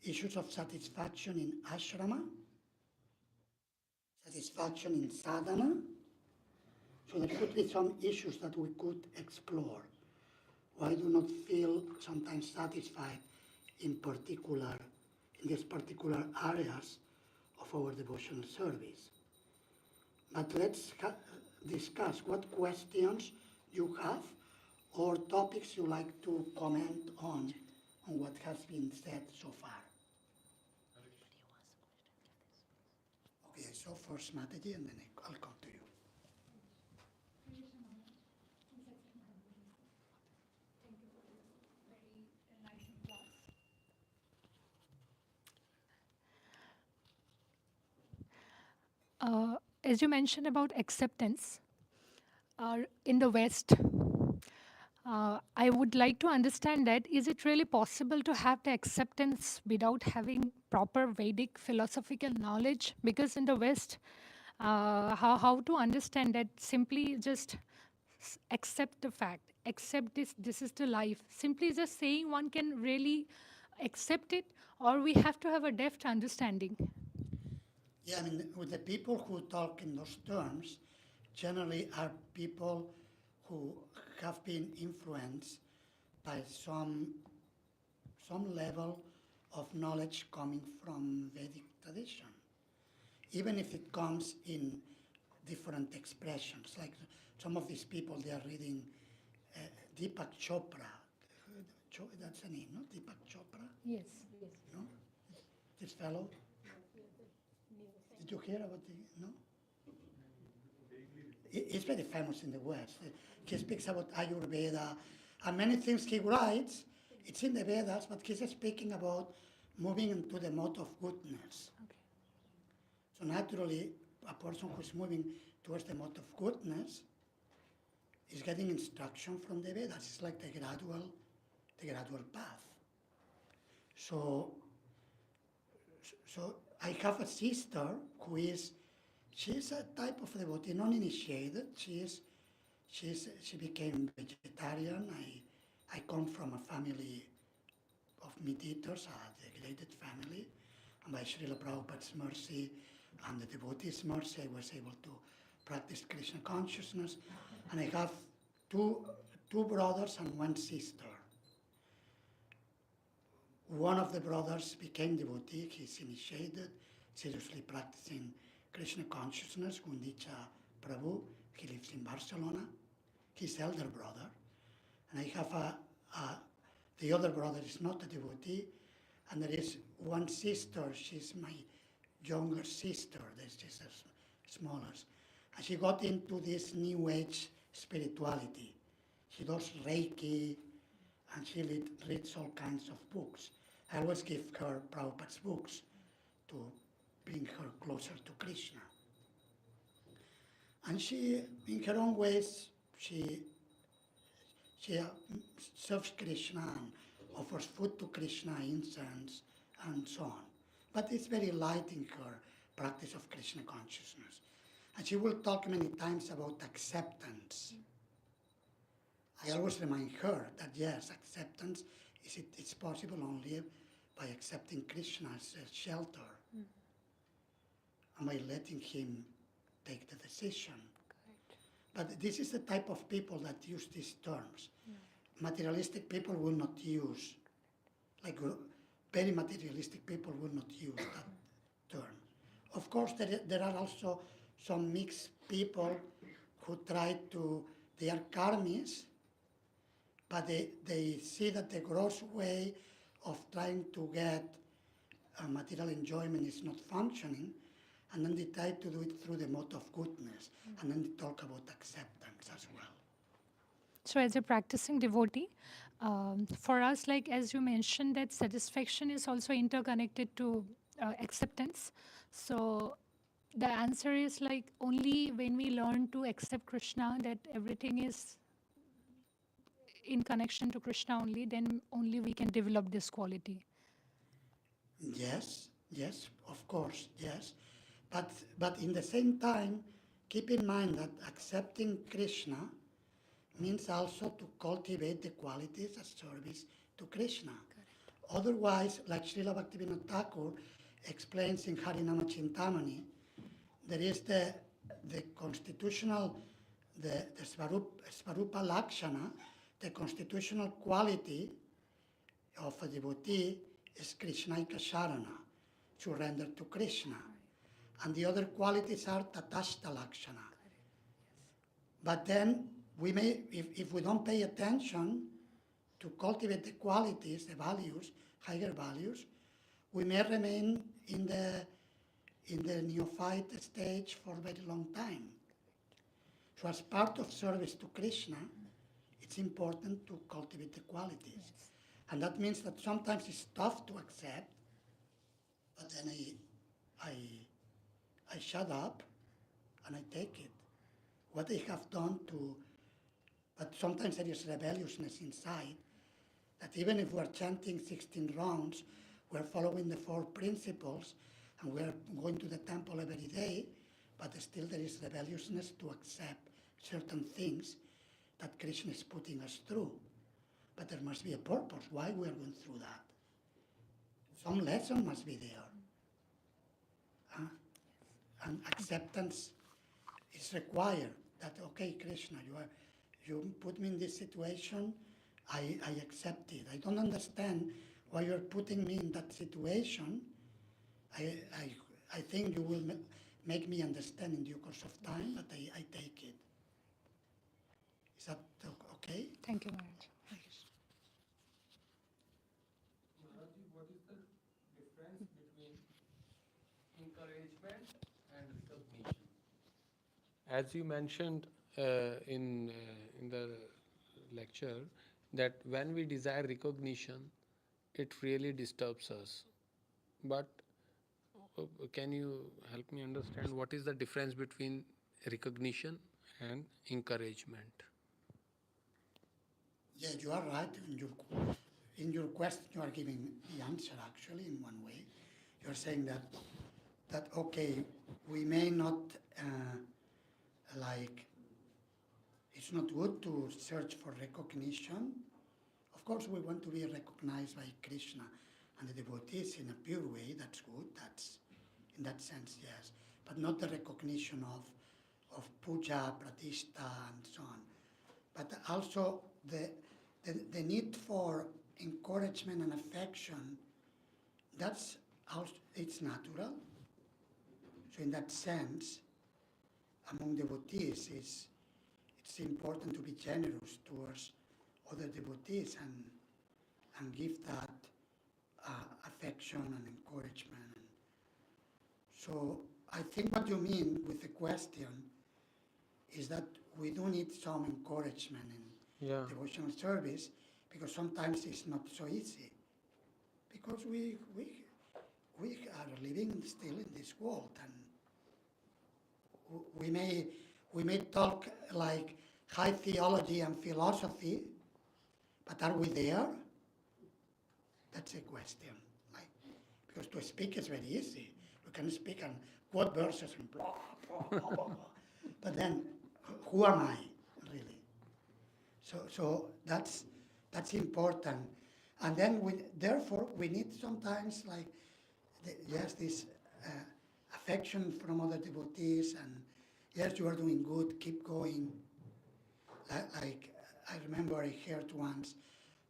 A: issues of satisfaction in ashrama, satisfaction in sadhana. So there could be some issues that we could explore. Why do not feel sometimes satisfied in these particular areas of our devotional service? But let's discuss what questions you have or topics you like to comment on what has been said so far. Okay, so first Mataji, and then I'll come to you.
B: As you mentioned about acceptance in the West, I would like to understand that, is it really possible to have the acceptance without having proper Vedic philosophical knowledge? Because in the West, how to understand that simply just accept the fact, accept this is the life. Simply just saying one can really accept it, or we have to have a depth understanding?
A: Yeah, I mean, with the people who talk in those terms, generally are people who have been influenced by some level of knowledge coming from Vedic tradition, even if it comes in different expressions. Like some of these people, they are reading Deepak Chopra. That's the name, no? Deepak Chopra?
B: Yes.
A: No? This fellow? Did you hear about no? He's very famous in the West. He speaks about Ayurveda and many things he writes. It's in the Vedas, but he's speaking about moving into the mode of goodness.
B: Okay.
A: So naturally, a person who's moving towards the mode of goodness is getting instruction from the Vedas. It's like the gradual path. So I have a sister who she's a type of devotee, non-initiated. She became vegetarian. I come from a family of meat eaters, a degraded family. And by Srila Prabhupada's mercy and the devotees' mercy, I was able to practice Krishna consciousness. And I have two brothers and one sister. One of the brothers became devotee. He's initiated, seriously practicing Krishna consciousness, Gundicha Prabhu. He lives in Barcelona. His elder brother. And I have the other brother is not a devotee. And there is one sister, she's my younger sister, she's smaller. And she got into this New Age spirituality. She does Reiki, and she reads all kinds of books. I always give her Prabhupada's books to bring her closer to Krishna. And she, in her own ways, she She serves Krishna and offers food to Krishna, incense, and so on. But it's very light in her practice of Krishna consciousness. And she will talk many times about acceptance. I always remind her that yes, acceptance it's possible only by accepting Krishna as a shelter and by letting him take the decision. But this is the type of people that use these terms. Materialistic people will not use, like very materialistic people will not use that term. Of course, there are also some mixed people who they are karmis, but they see that the gross way of trying to get material enjoyment is not functioning, and then they try to do it through the mode of goodness, and then they talk about acceptance as well.
B: So as a practicing devotee, for us, like as you mentioned, that satisfaction is also interconnected to acceptance. So the answer is like only when we learn to accept Krishna, that everything is in connection to Krishna only, then only we can develop this quality.
A: Yes, of course, yes. But in the same time, keep in mind that accepting Krishna means also to cultivate the qualities of service to Krishna. Correct. Otherwise, like Srila Bhaktivinoda Thakur explains in Harinama Chintamani, there is the constitutional, the Svarupa Lakshana, the constitutional quality of a devotee is Krishnaika Sharana, surrender to Krishna. And the other qualities are Tatashta Lakshana. But then we may, if we don't pay attention to cultivate the qualities, the values, higher values, we may remain in the neophyte stage for a very long time. So as part of service to Krishna, it's important to cultivate the qualities. Yes. And that means that sometimes it's tough to accept, but then I shut up and I take it. What I have done but sometimes there is rebelliousness inside, that even if we're chanting 16 rounds, we're following the 4 principles, and we're going to the temple every day, but still there is rebelliousness to accept certain things that Krishna is putting us through. But there must be a purpose why we are going through that. Some lesson must be there. And acceptance is required. That, okay, Krishna, you put me in this situation, I accept it. I don't understand why you're putting me in that situation. I think you will make me understand in due course of time, but I take it. Is that okay?
B: Thank you, Maharaj.
C: What is the difference between encouragement and recognition? As you mentioned in the lecture, that when we desire recognition, it really disturbs us. But can you help me understand what is the difference between recognition and encouragement?
A: Yeah, you are right. In your question, you are giving the answer actually in one way. You're saying that okay, we may not it's not good to search for recognition. Of course, we want to be recognized by Krishna and the devotees in a pure way. That's good. That's in that sense, yes. But not the recognition of puja, pratishta, and so on. But also the need for encouragement and affection, it's natural. So in that sense, among devotees, it's important to be generous towards other devotees and give that affection and encouragement. So I think what you mean with the question is that we do need some encouragement in devotional service, because sometimes it's not so easy. Because we are living still in this world, and we may talk like high theology and philosophy, But are we there? That's a question. Like, because to speak is very easy. You can speak and quote verses and blah, blah, blah, blah, blah. But then, who am I, really? So that's important. And then, therefore, we need sometimes, like, yes, this affection from other devotees, and yes, you are doing good, keep going. Like I remember I heard once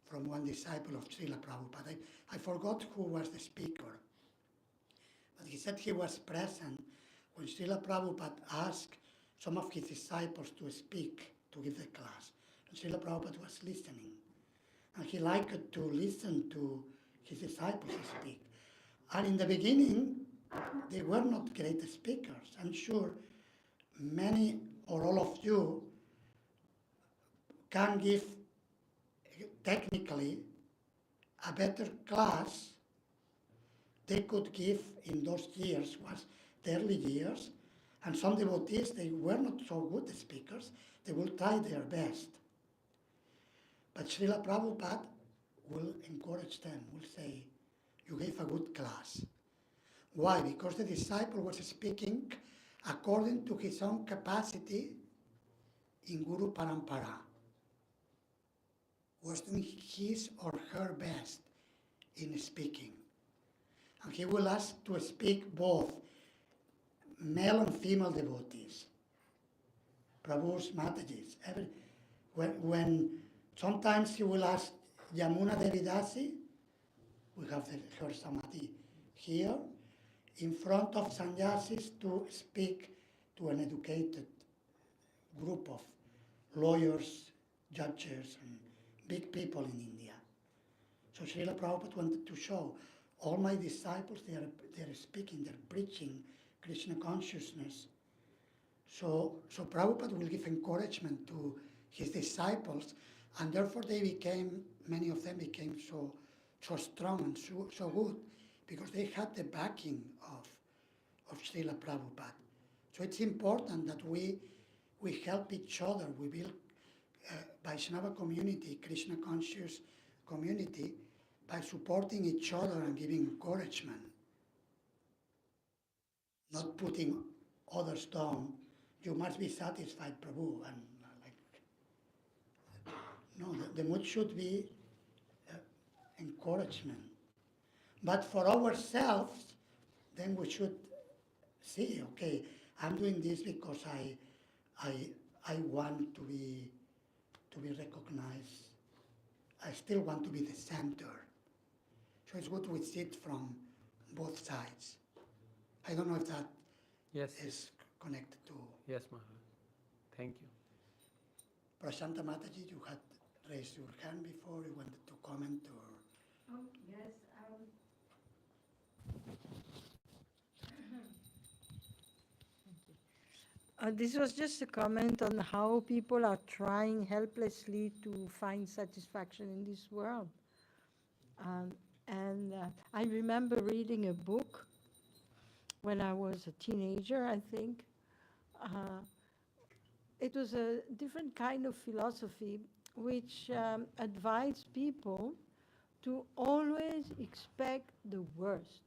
A: from one disciple of Srila Prabhupada. I forgot who was the speaker, but he said he was present when Srila Prabhupada asked some of his disciples to speak, to give the class. And Srila Prabhupada was listening. And he liked to listen to his disciples speak. And in the beginning, they were not great speakers. I'm sure many or all of you can give technically a better class they could give in those years, was the early years, and some devotees, they were not so good speakers, they will try their best. But Srila Prabhupada will encourage them, will say, you gave a good class. Why? Because the disciple was speaking according to his own capacity in Guru Parampara, was doing his or her best in speaking. And he will ask to speak both male and female devotees, Prabhus, Matajis. When sometimes he will ask Yamuna Devi Dasi, we have her Samadhi here, in front of sannyasis to speak to an educated group of lawyers, judges, and big people in India. So Srila Prabhupada wanted to show all my disciples, they're speaking, they're preaching Krishna consciousness. So Prabhupada will give encouragement to his disciples, and therefore many of them became so strong and so good, because they had the backing of Srila Prabhupada. So it's important that we help each other. We build Vaishnava community, Krishna conscious community, by supporting each other and giving encouragement, not putting others down. You must be satisfied, Prabhu, and no, the mood should be encouragement. But for ourselves, then we should see, okay, I'm doing this because I want to be recognized. I still want to be the center. So it's good we see it from both sides. I don't know if that is connected to...
C: Yes, Maharaj. Thank you.
A: Prashanta Mataji, you had raised your hand before. You wanted to comment or...
D: Yes. This was just a comment on how people are trying helplessly to find satisfaction in this world. I remember reading a book when I was a teenager, I think. It was a different kind of philosophy which advised people to always expect the worst.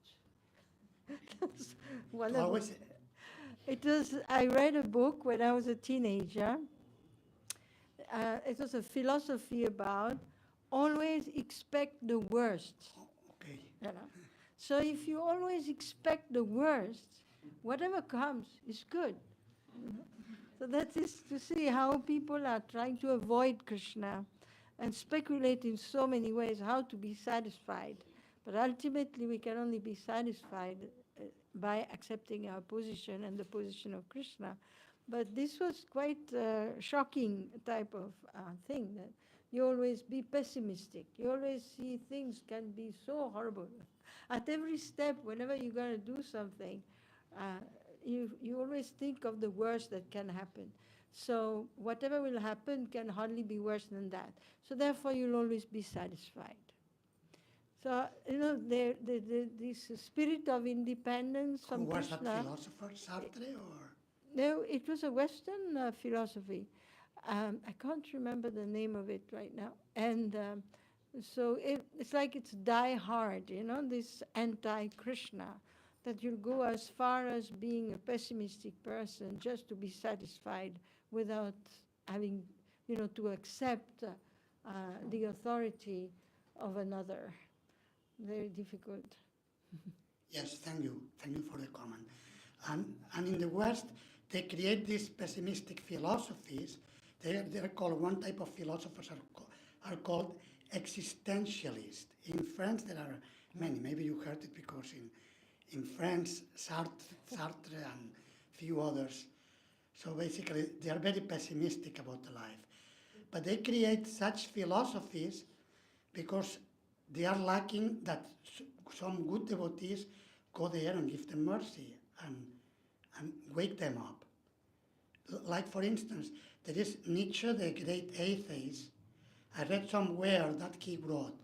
D: I read a book when I was a teenager. It was a philosophy about always expect the worst.
A: Okay.
D: You know? So if you always expect the worst, whatever comes is good. So that is to see how people are trying to avoid Krishna and speculate in so many ways how to be satisfied. But ultimately we can only be satisfied by accepting our position and the position of Krishna. But this was quite a shocking type of thing, that you always be pessimistic. You always see things can be so horrible. At every step, whenever you're going to do something, you always think of the worst that can happen. So whatever will happen can hardly be worse than that. So therefore you'll always be satisfied. So, this spirit of independence from Krishna...
A: Who was that philosopher, Sartre or...?
D: No, it was a Western philosophy. I can't remember the name of it right now. And so it's like it's die hard, this anti-Krishna, that you'll go as far as being a pessimistic person just to be satisfied without having, to accept the authority of another. Very difficult.
A: Yes, thank you. Thank you for the comment. And in the West, they create these pessimistic philosophies. They're called, one type of philosophers are called existentialists. In France, there are many. Maybe you heard it because in France, Sartre and few others. So basically, they are very pessimistic about the life. But they create such philosophies because they are lacking that some good devotees go there and give them mercy and wake them up. Like, for instance, there is Nietzsche, the great atheist. I read somewhere that he wrote.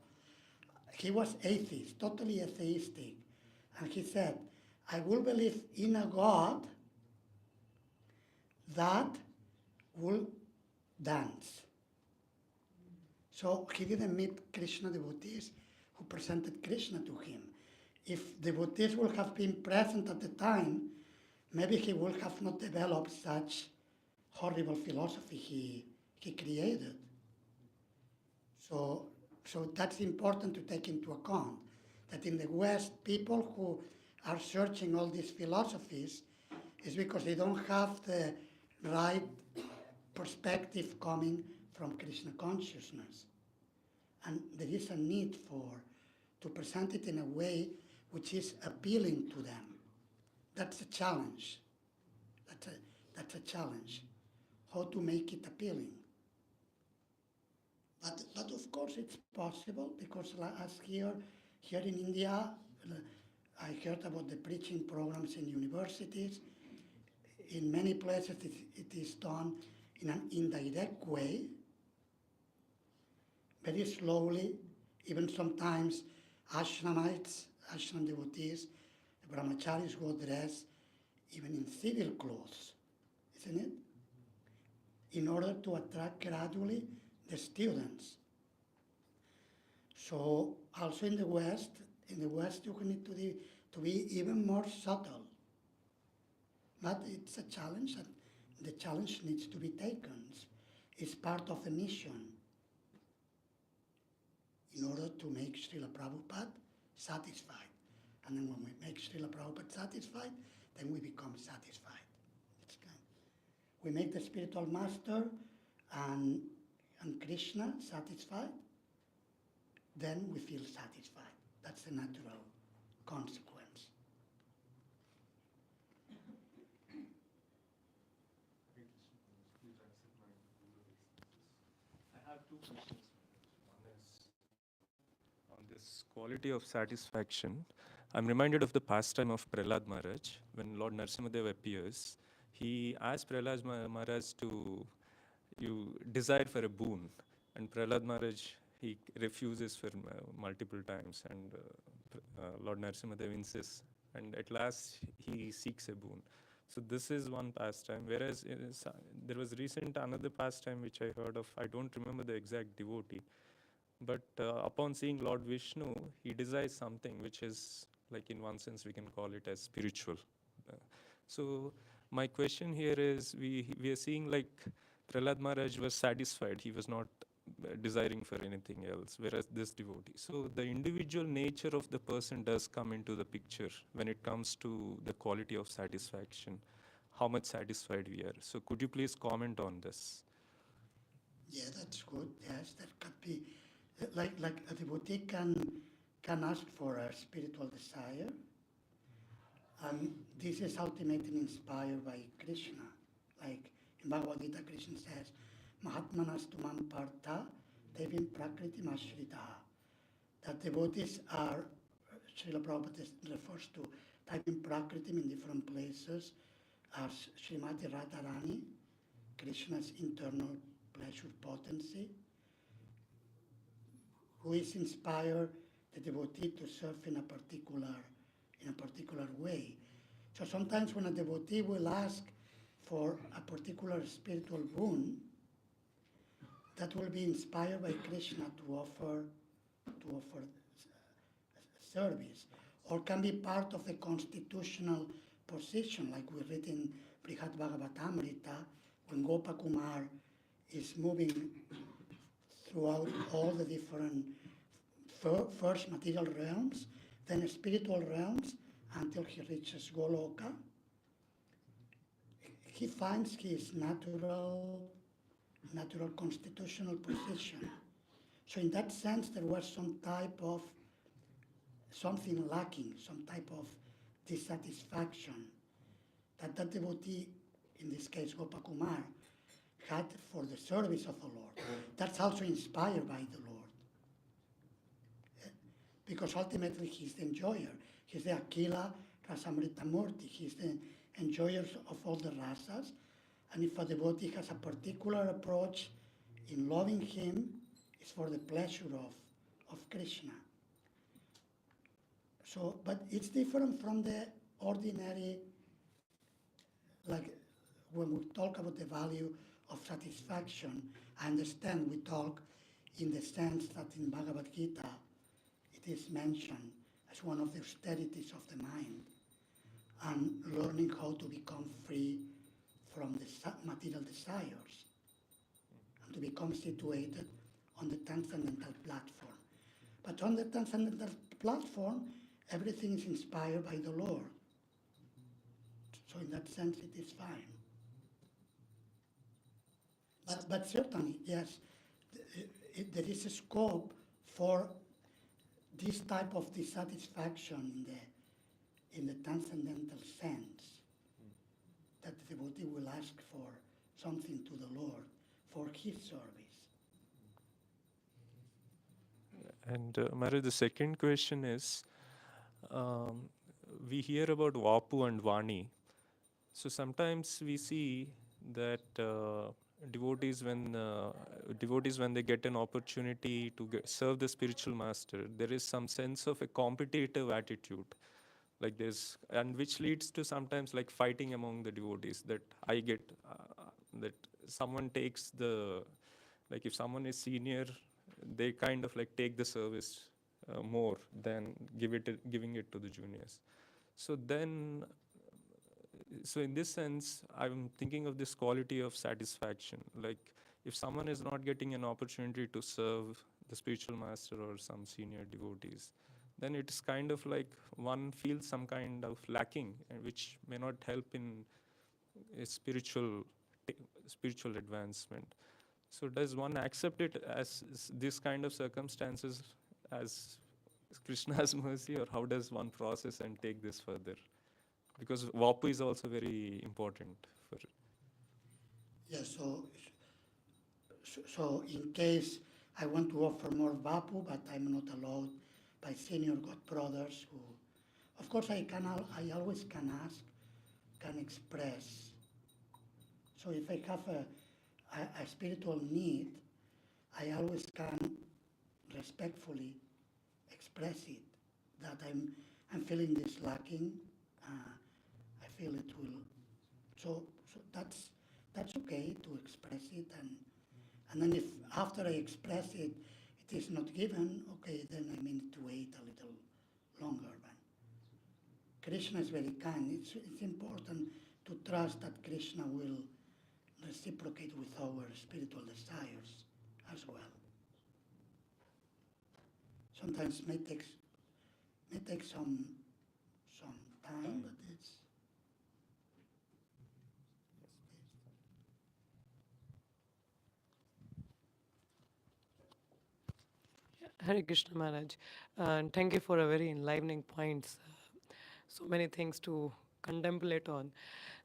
A: He was atheist, totally atheistic. And he said, I will believe in a God that will dance. So he didn't meet Krishna devotees who presented Krishna to him. If devotees would have been present at the time, maybe he would have not developed such horrible philosophy he created. So that's important to take into account, that in the West, people who are searching all these philosophies is because they don't have the right perspective coming from Krishna consciousness. And there is a need to present it in a way which is appealing to them. That's a challenge. That's a challenge. How to make it appealing. But of course it's possible, because as here in India, I heard about the preaching programs in universities. In many places it is done in an indirect way, very slowly. Even sometimes ashramites, ashram devotees, the brahmacharis go dressed even in civil clothes, isn't it? In order to attract gradually the students. So also in the West you need to be even more subtle. But it's a challenge, and the challenge needs to be taken. It's part of the mission in order to make Srila Prabhupada satisfied. And then when we make Srila Prabhupada satisfied, then we become satisfied. We make the spiritual master and Krishna satisfied, then we feel satisfied. That's the natural consequence.
E: I have two questions. One is on this quality of satisfaction. I'm reminded of the pastime of Prahlad Maharaj. When Lord Narasimhadev appears, he asked Prahlad Maharaj you desire for a boon. And Prahlad Maharaj, he refuses for multiple times. And Lord Narasimhadev insists. And at last, he seeks a boon. So this is one pastime. Whereas there was another pastime which I heard of. I don't remember the exact devotee. But upon seeing Lord Vishnu, he desires something which is, like, in one sense, we can call it as spiritual. So my question here is, we are seeing like Prahlad Maharaj was satisfied. He was not desiring for anything else, whereas this devotee. So the individual nature of the person does come into the picture when it comes to the quality of satisfaction, how much satisfied we are. So could you please comment on this?
A: Yeah, that's good. Yes, that could be, like a devotee can ask for a spiritual desire, and this is ultimately inspired by Krishna. Like in Bhagavad Gita, Krishna says, Mahatmanas tumam partha devim prakriti mashritaha. That devotees are, Srila Prabhupada refers to typing prakriti in different places as Srimati Radharani, Krishna's internal pleasure potency, who is inspired the devotee to serve in a particular way. So sometimes when a devotee will ask for a particular spiritual boon, that will be inspired by Krishna to offer service, or can be part of the constitutional position, like we read in Brihad Bhagavatamrita, when Gopakumar is moving throughout all the different first material realms, then spiritual realms, until he reaches Goloka. He finds his natural constitutional position. So in that sense, there was some type of something lacking, some type of dissatisfaction that devotee, in this case Gopakumar, had for the service of the Lord. That's also inspired by the Lord. Because ultimately he's the enjoyer. He's the Akila Rasamrita Murti. He's the enjoyer of all the rasas. And if a devotee has a particular approach in loving him, it's for the pleasure of Krishna. So, but it's different from the ordinary, like when we talk about the value of satisfaction, I understand we talk in the sense that in Bhagavad Gita, it is mentioned as one of the austerities of the mind, and learning how to become free from the material desires, and to become situated on the transcendental platform. But on the transcendental platform, everything is inspired by the Lord. So in that sense, it is fine. But certainly, yes, there is a scope for this type of dissatisfaction in the transcendental sense, that the devotee will ask for something to the Lord for his service.
E: And Maharaj, the second question is, we hear about Vapu and Vani. So sometimes we see that devotees, when they get an opportunity to serve the spiritual master, there is some sense of a competitive attitude, like this, and which leads to sometimes like fighting among the devotees, that I get that someone takes the, like if someone is senior, they kind of like take the service more than giving it to the juniors. So then, so in this sense, I'm thinking of this quality of satisfaction. Like if someone is not getting an opportunity to serve the spiritual master or some senior devotees, then it's kind of like one feels some kind of lacking, which may not help in a spiritual advancement. So does one accept it as this kind of circumstances as Krishna's mercy, or how does one process and take this further? Because Vapu is also very important for it.
A: Yes, so in case I want to offer more Vapu, but I'm not allowed by senior God brothers who, of course I always can ask, can express. So if I have a spiritual need, I always can respectfully express it, that I'm feeling this lacking. I feel it will. So that's okay to express it, and then if after I express it, it is not given, okay, then I need to wait a little longer. But Krishna is very kind. It's important to trust that Krishna will reciprocate with our spiritual desires as well. Sometimes may take some time, but it's.
F: Hare Krishna Maharaj, and thank you for a very enlivening points. So many things to contemplate on.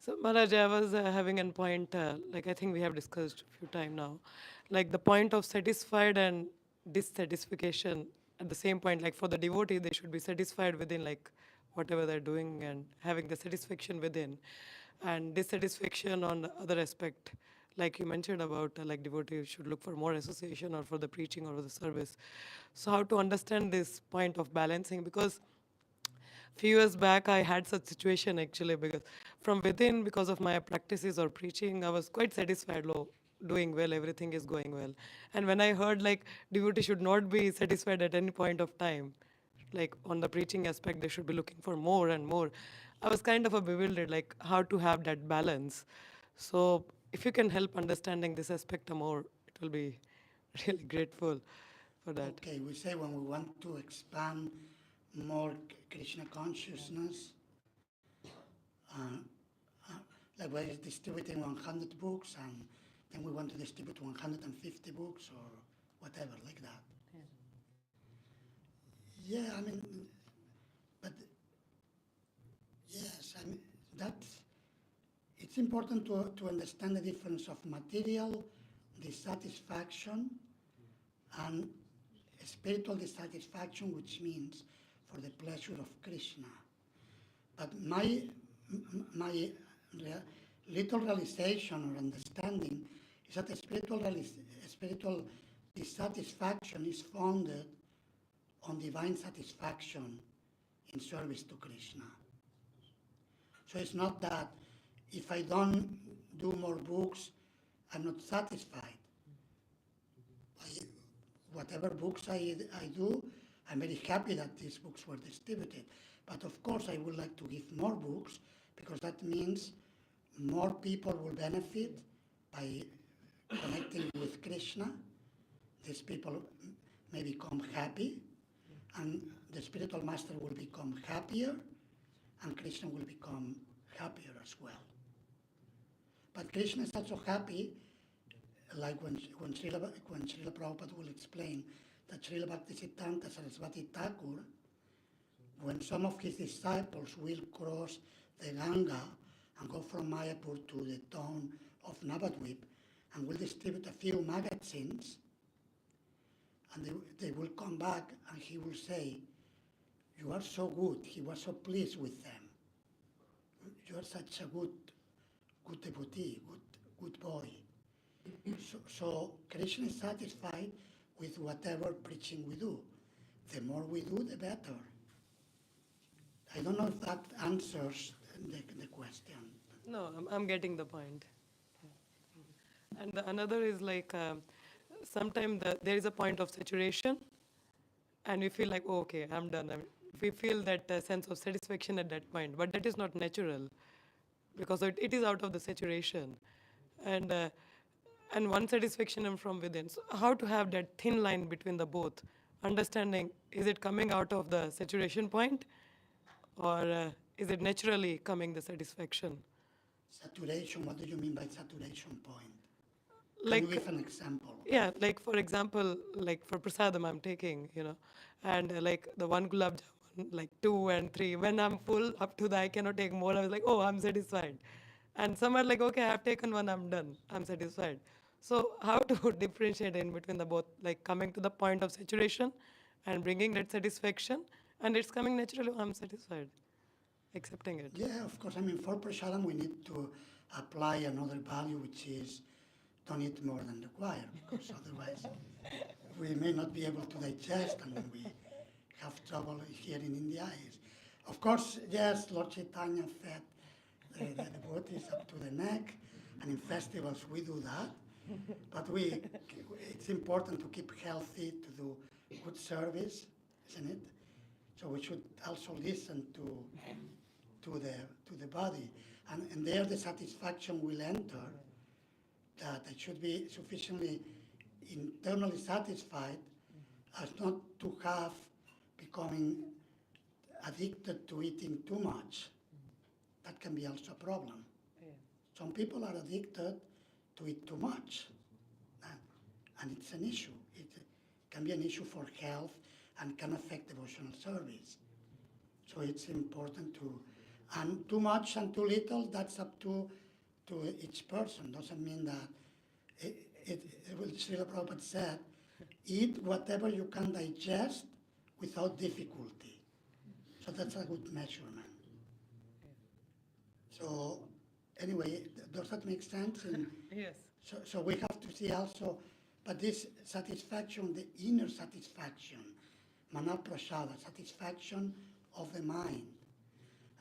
F: So Maharaj, I was having a point, like I think we have discussed a few times now, like the point of satisfied and dissatisfaction at the same point, like for the devotee, they should be satisfied within like whatever they're doing and having the satisfaction within, and dissatisfaction on the other aspect, like you mentioned about like devotees should look for more association or for the preaching or for the service. So how to understand this point of balancing? Because few years back I had such situation actually, because from within, because of my practices or preaching, I was quite satisfied, doing well, everything is going well. And when I heard like devotee should not be satisfied at any point of time, like on the preaching aspect, they should be looking for more and more. I was kind of a bewildered, like how to have that balance. So if you can help understanding this aspect more, it will be really grateful for that.
A: Okay, we say when we want to expand more Krishna consciousness, like we're distributing 100 books and then we want to distribute 150 books or whatever, like that. Yeah, I mean, but yes, I mean, it's important to understand the difference of material dissatisfaction and spiritual dissatisfaction, which means for the pleasure of Krishna. But my little realization or understanding is that spiritual dissatisfaction is founded on divine satisfaction in service to Krishna. So it's not that if I don't do more books, I'm not satisfied. Whatever books I do, I'm very happy that these books were distributed. But of course, I would like to give more books because that means more people will benefit by connecting with Krishna. These people may become happy, and the spiritual master will become happier, and Krishna will become happier as well. But Krishna is also happy, like when Srila Prabhupada will explain that Srila Bhaktisiddhanta Saraswati Thakur, when some of his disciples will cross the Ganga and go from Mayapur to the town of Navadvip and will distribute a few magazines, and they will come back and he will say, "You are so good." He was so pleased with them. "You are such a good devotee, good boy." So Krishna is satisfied with whatever preaching we do. The more we do, the better. I don't know if that answers the question.
F: No, I'm getting the point. And the another is like, sometimes there is a point of saturation, and we feel like, oh, okay, I'm done. We feel that sense of satisfaction at that point, but that is not natural, because it is out of the saturation. And one satisfaction from within. So how to have that thin line between the both, understanding, is it coming out of the saturation point, or is it naturally coming the satisfaction?
A: Saturation, what do you mean by saturation point?
F: Like,
A: Can you give an example?
F: yeah, like for example, like for prasadam I'm taking, and like the one gulab jamun, like 2 and 3, when I'm full up to that, I cannot take more. I was like, oh, I'm satisfied. And some are like, okay, I've taken one, I'm done, I'm satisfied. So how to differentiate in between the both, like coming to the point of saturation and bringing that satisfaction, and it's coming naturally, oh, I'm satisfied, accepting it.
A: Yeah, of course. I mean, for prasadam, we need to apply another value, which is don't eat more than required, because otherwise we may not be able to digest, and we have trouble here in India. Of course, yes, Lord Chaitanya fed the devotees up to the neck, and in festivals we do that. But it's important to keep healthy, to do good service, isn't it? So we should also listen to the body, and there the satisfaction will enter. That I should be sufficiently internally satisfied as not to have becoming addicted to eating too much. That can be also a problem.
F: Yeah.
A: Some people are addicted to eat too much, and it's an issue. It can be an issue for health and can affect devotional service. So it's important and too much and too little, that's up to each person. Doesn't mean that Srila Prabhupada said, eat whatever you can digest without difficulty. So that's a good measurement. So anyway, does that make sense?
F: Yes.
A: So we have to see also, but this satisfaction, the inner satisfaction, manaprasada, satisfaction of the mind.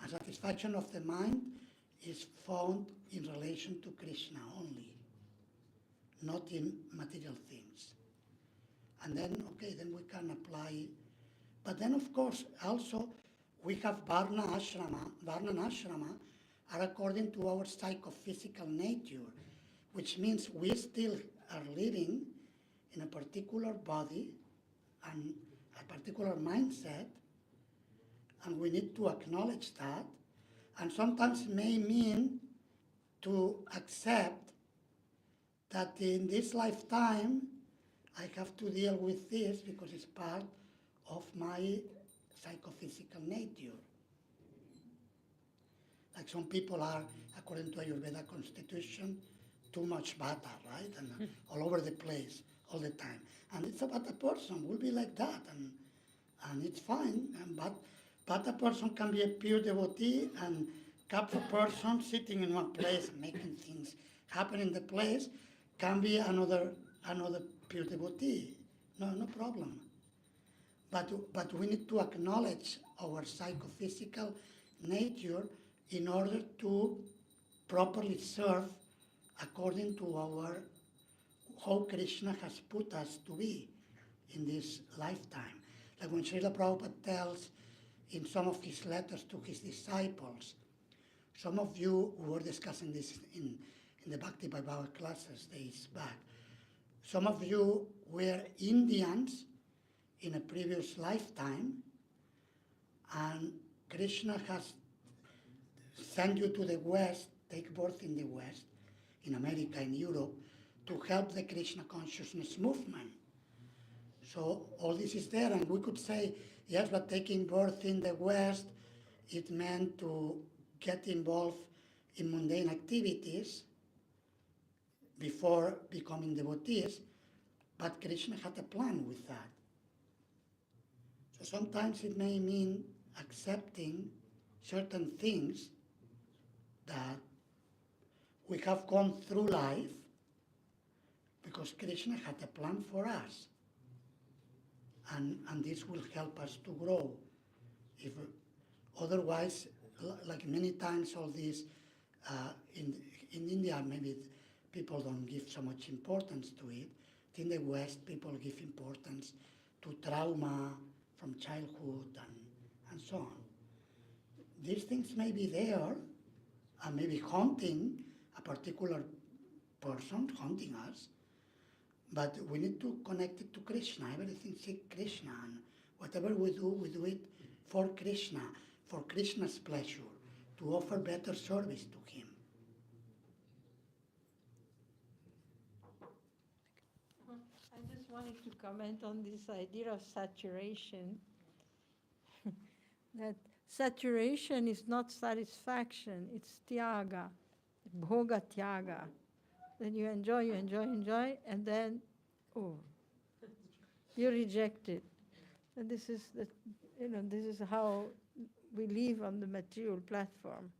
A: And satisfaction of the mind is found in relation to Krishna only, not in material things. And then, okay, then we can apply. But then, of course, also we have Varna Ashrama. Varna and Ashrama are according to our psychophysical nature, which means we still are living in a particular body and a particular mindset, and we need to acknowledge that. And sometimes it may mean to accept that in this lifetime I have to deal with this because it's part of my psychophysical nature. Like some people are, according to Ayurveda constitution, too much vata, right? And all over the place, all the time. And it's a vata person, will be like that, and it's fine. But vata person can be a pure devotee, and kapha person sitting in one place and making things happen in the place can be another pure devotee. No problem. But we need to acknowledge our psychophysical nature in order to properly serve according to how Krishna has put us to be in this lifetime. Like when Srila Prabhupada tells in some of his letters to his disciples, some of you who were discussing this in the Bhakti Vaibhava classes days back, some of you were Indians in a previous lifetime, and Krishna has sent you to the West, take birth in the West, in America, in Europe, to help the Krishna Consciousness movement. So all this is there, and we could say, yes, but taking birth in the West, it meant to get involved in mundane activities before becoming devotees, but Krishna had a plan with that. So sometimes it may mean accepting certain things that we have gone through life because Krishna had a plan for us. And this will help us to grow. If otherwise, like many times all this, in India, maybe people don't give so much importance to it. In the West, people give importance to trauma from childhood and so on. These things may be there, and maybe haunting a particular person, haunting us, but we need to connect it to Krishna. Everything is Krishna, and whatever we do it for Krishna, for Krishna's pleasure, to offer better service to Him.
D: I just wanted to comment on this idea of saturation. That saturation is not satisfaction, it's tyaga, bhoga tyaga. Then you enjoy, and then, oh, you reject it. And this is this is how we live on the material platform.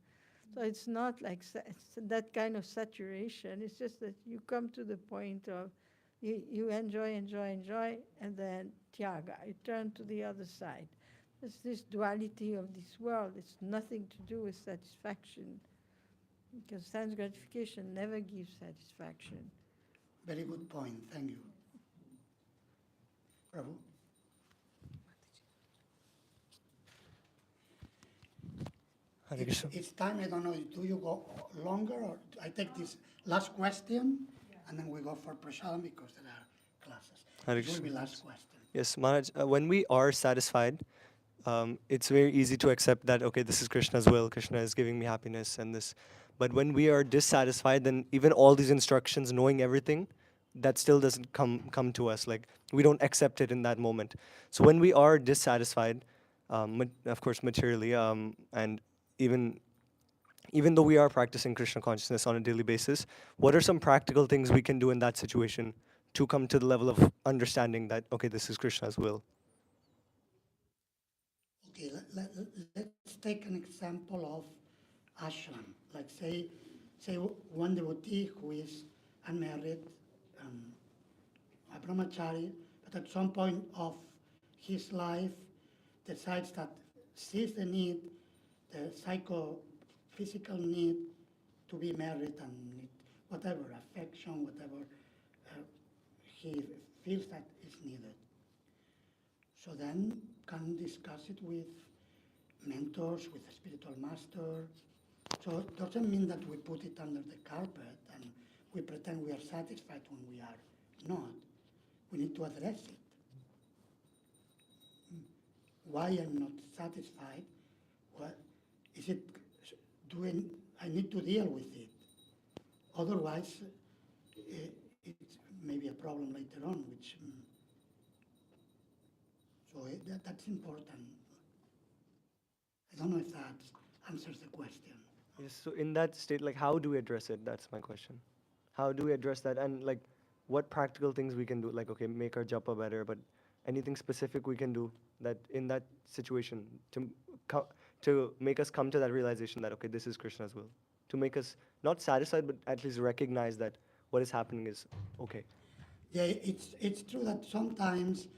D: So it's not like it's that kind of saturation. It's just that you come to the point of you enjoy, and then tyaga. You turn to the other side. It's this duality of this world. It's nothing to do with satisfaction, because sense gratification never gives satisfaction.
A: Very good point. Thank you. Prabhu? It's time, I don't know, do you go longer, or I take this last question, and then we go for prasadam because there are classes. It will be last question.
G: Yes, Maharaj, when we are satisfied, it's very easy to accept that, okay, this is Krishna's will, Krishna is giving me happiness and this. But when we are dissatisfied, then even all these instructions, knowing everything, that still doesn't come to us. Like, we don't accept it in that moment. So when we are dissatisfied, of course, materially, and even though we are practicing Krishna consciousness on a daily basis, what are some practical things we can do in that situation to come to the level of understanding that, okay, this is Krishna's will?
A: Okay, let's take an example of ashram. Like say one devotee who is unmarried, a brahmachari, but at some point of his life decides that sees the need, the psychophysical need to be married and need whatever, affection, whatever he feels that is needed. So then can discuss it with mentors, with a spiritual master. So it doesn't mean that we put it under the carpet and we pretend we are satisfied when we are not. We need to address it. Why I'm not satisfied? What is it doing? I need to deal with it. Otherwise, it's maybe a problem later on, which that's important. I don't know if that answers the question.
G: Yes, so in that state, like, how do we address it? That's my question. How do we address that? And like, what practical things we can do? Like, okay, make our japa better, but anything specific we can do that in that situation to make us come to that realization that, okay, this is Krishna's will. To make us not satisfied, but at least recognize that what is happening is okay.
A: Yeah, it's true that sometimes,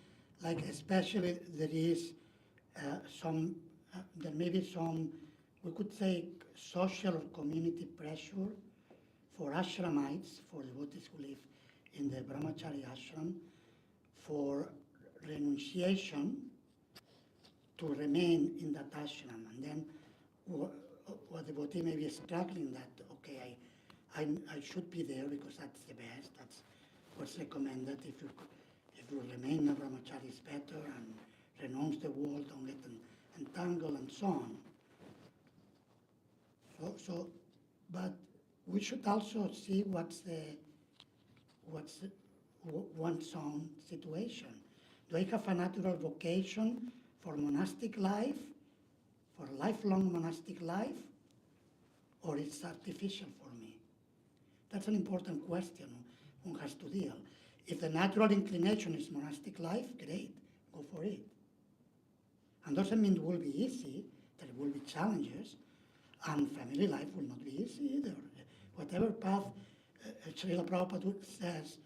A: like especially there is there may be some, we could say, social or community pressure for ashramites, for devotees who live in the brahmachari ashram, for renunciation to remain in that ashram. And then what devotee may be struggling that, okay, I should be there because that's the best, that's what's recommended. If you remain in a brahmachari is better, and renounce the world, don't get entangled, and so on. But we should also see what's one's own situation. Do I have a natural vocation for monastic life, for lifelong monastic life, or it's artificial for me? That's an important question one has to deal. If the natural inclination is monastic life, great, go for it. And doesn't mean it will be easy, there will be challenges, and family life will not be easy either. Whatever path Srila Prabhupada says,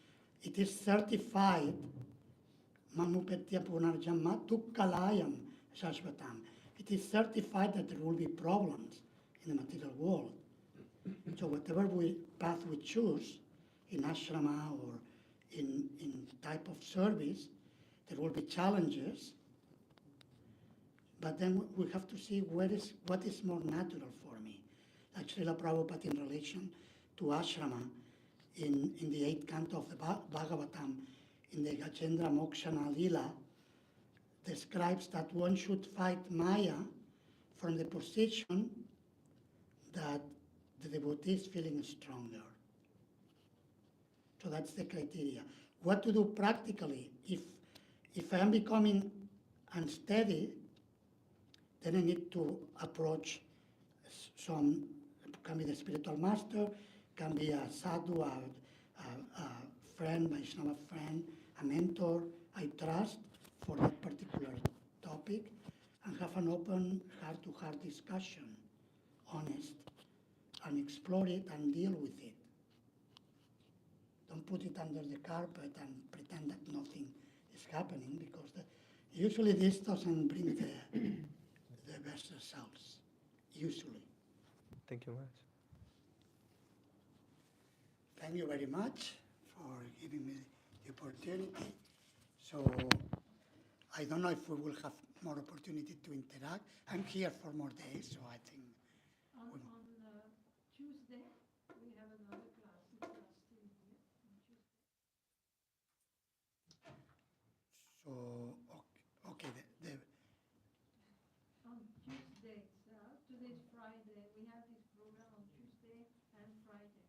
A: it is certified, Mamupetya Punarjamma Tukkalayam Shashvatam. It is certified that there will be problems in the material world. So whatever path we choose, in ashrama or in type of service, there will be challenges. But then we have to see what is more natural for me. Like Srila Prabhupada in relation to ashrama, in the 8th canto of the Bhagavatam, in the Gajendra Mokshana Lila, describes that one should fight Maya from the position that the devotee is feeling stronger. So that's the criteria. What to do practically? If I am becoming unsteady, then I need to approach some, can be the spiritual master, can be a sadhu, a friend, Vaishnava friend, a mentor I trust for that particular topic, and have an open heart-to-heart discussion, honest, and explore it and deal with it. Don't put it under the carpet and pretend that nothing is happening, because usually this doesn't bring the best results, usually.
G: Thank you much.
A: Thank you very much for giving me the opportunity. So I don't know if we will have more opportunity to interact. I'm here for more days, so I think.
D: On Tuesday, we have another class. The class still here on Tuesday.
A: So, okay,
D: On Tuesday itself, today's Friday, we have this program on Tuesday and Friday.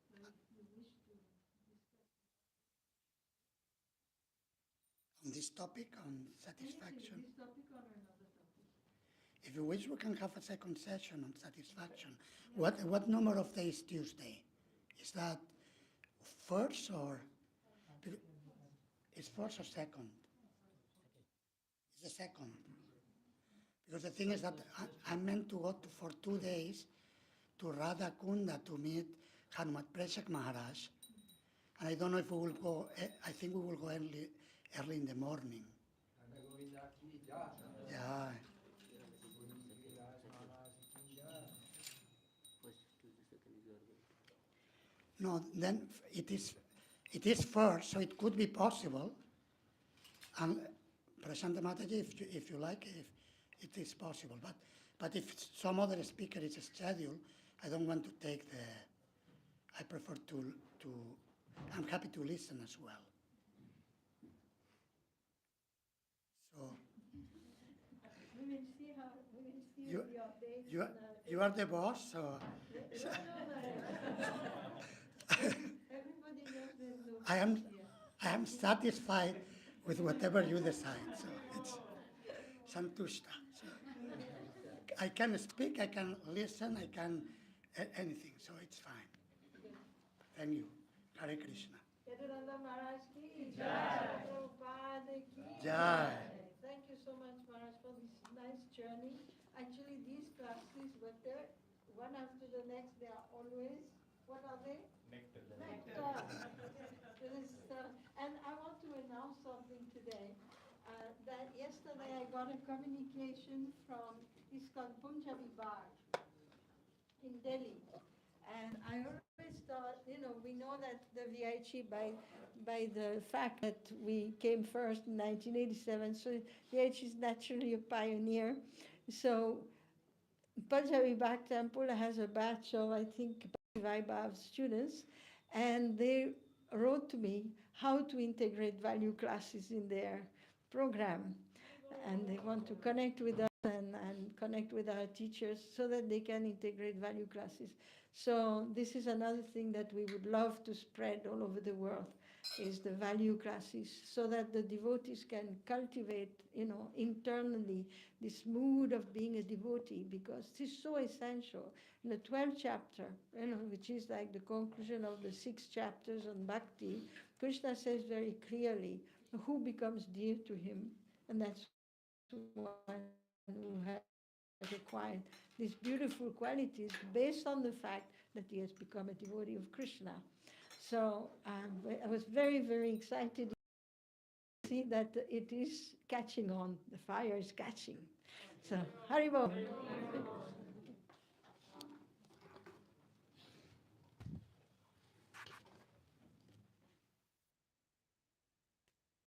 D: So if you wish to discuss
A: on this topic, on satisfaction,
D: this topic or another topic.
A: if you wish, we can have a second session on satisfaction. What number of days Tuesday? Is that first or? It's first or second? It's the second. Because the thing is that I meant to go for 2 days to Radha Kunda to meet Hanumat Preshak Maharaj. And I don't know if we will go, I think we will go early in the morning. Yeah. No, then it is it is first, so it could be possible. And Prashanta Mataji, if you like, if it is possible. But if some other speaker is scheduled, I don't want to take the, I prefer to I'm happy to listen as well. So
D: We will see how, we will see the updates.
A: you are the boss, so
D: Everybody knows there's no
A: I am
D: boss here.
A: I am satisfied with whatever you decide. So it's santushta. So I can speak, I can listen, I can anything. So it's fine. Thank you. Hare Krishna.
D: Yadunandana Maharaj ki jai. Prabhupada ki
A: Jai.
D: Thank you so much, Maharaj, for this nice journey. Actually, these classes were there, one after the next. They are always, what are they? Nectar. And I want to announce something today. That yesterday I got a communication from ISKCON Punjabi Bar in Delhi. And I always thought, we know that the VIHE, by the fact that we came first in 1987, so VIHE is naturally a pioneer. So Punjabi Bhag Temple has a batch of, I think, Vaibhav students, and they wrote to me how to integrate value classes in their program. And they want to connect with us and connect with our teachers so that they can integrate value classes. So this is another thing that we would love to spread all over the world, is the value classes, so that the devotees can cultivate, internally this mood of being a devotee, because this is so essential. In the 12th chapter, which is like the conclusion of the 6 chapters on bhakti, Krishna says very clearly who becomes dear to him, and that's one who has acquired these beautiful qualities based on the fact that he has become a devotee of Krishna. So I was very, very excited to see that it is catching on. The fire is catching. So, Haribol.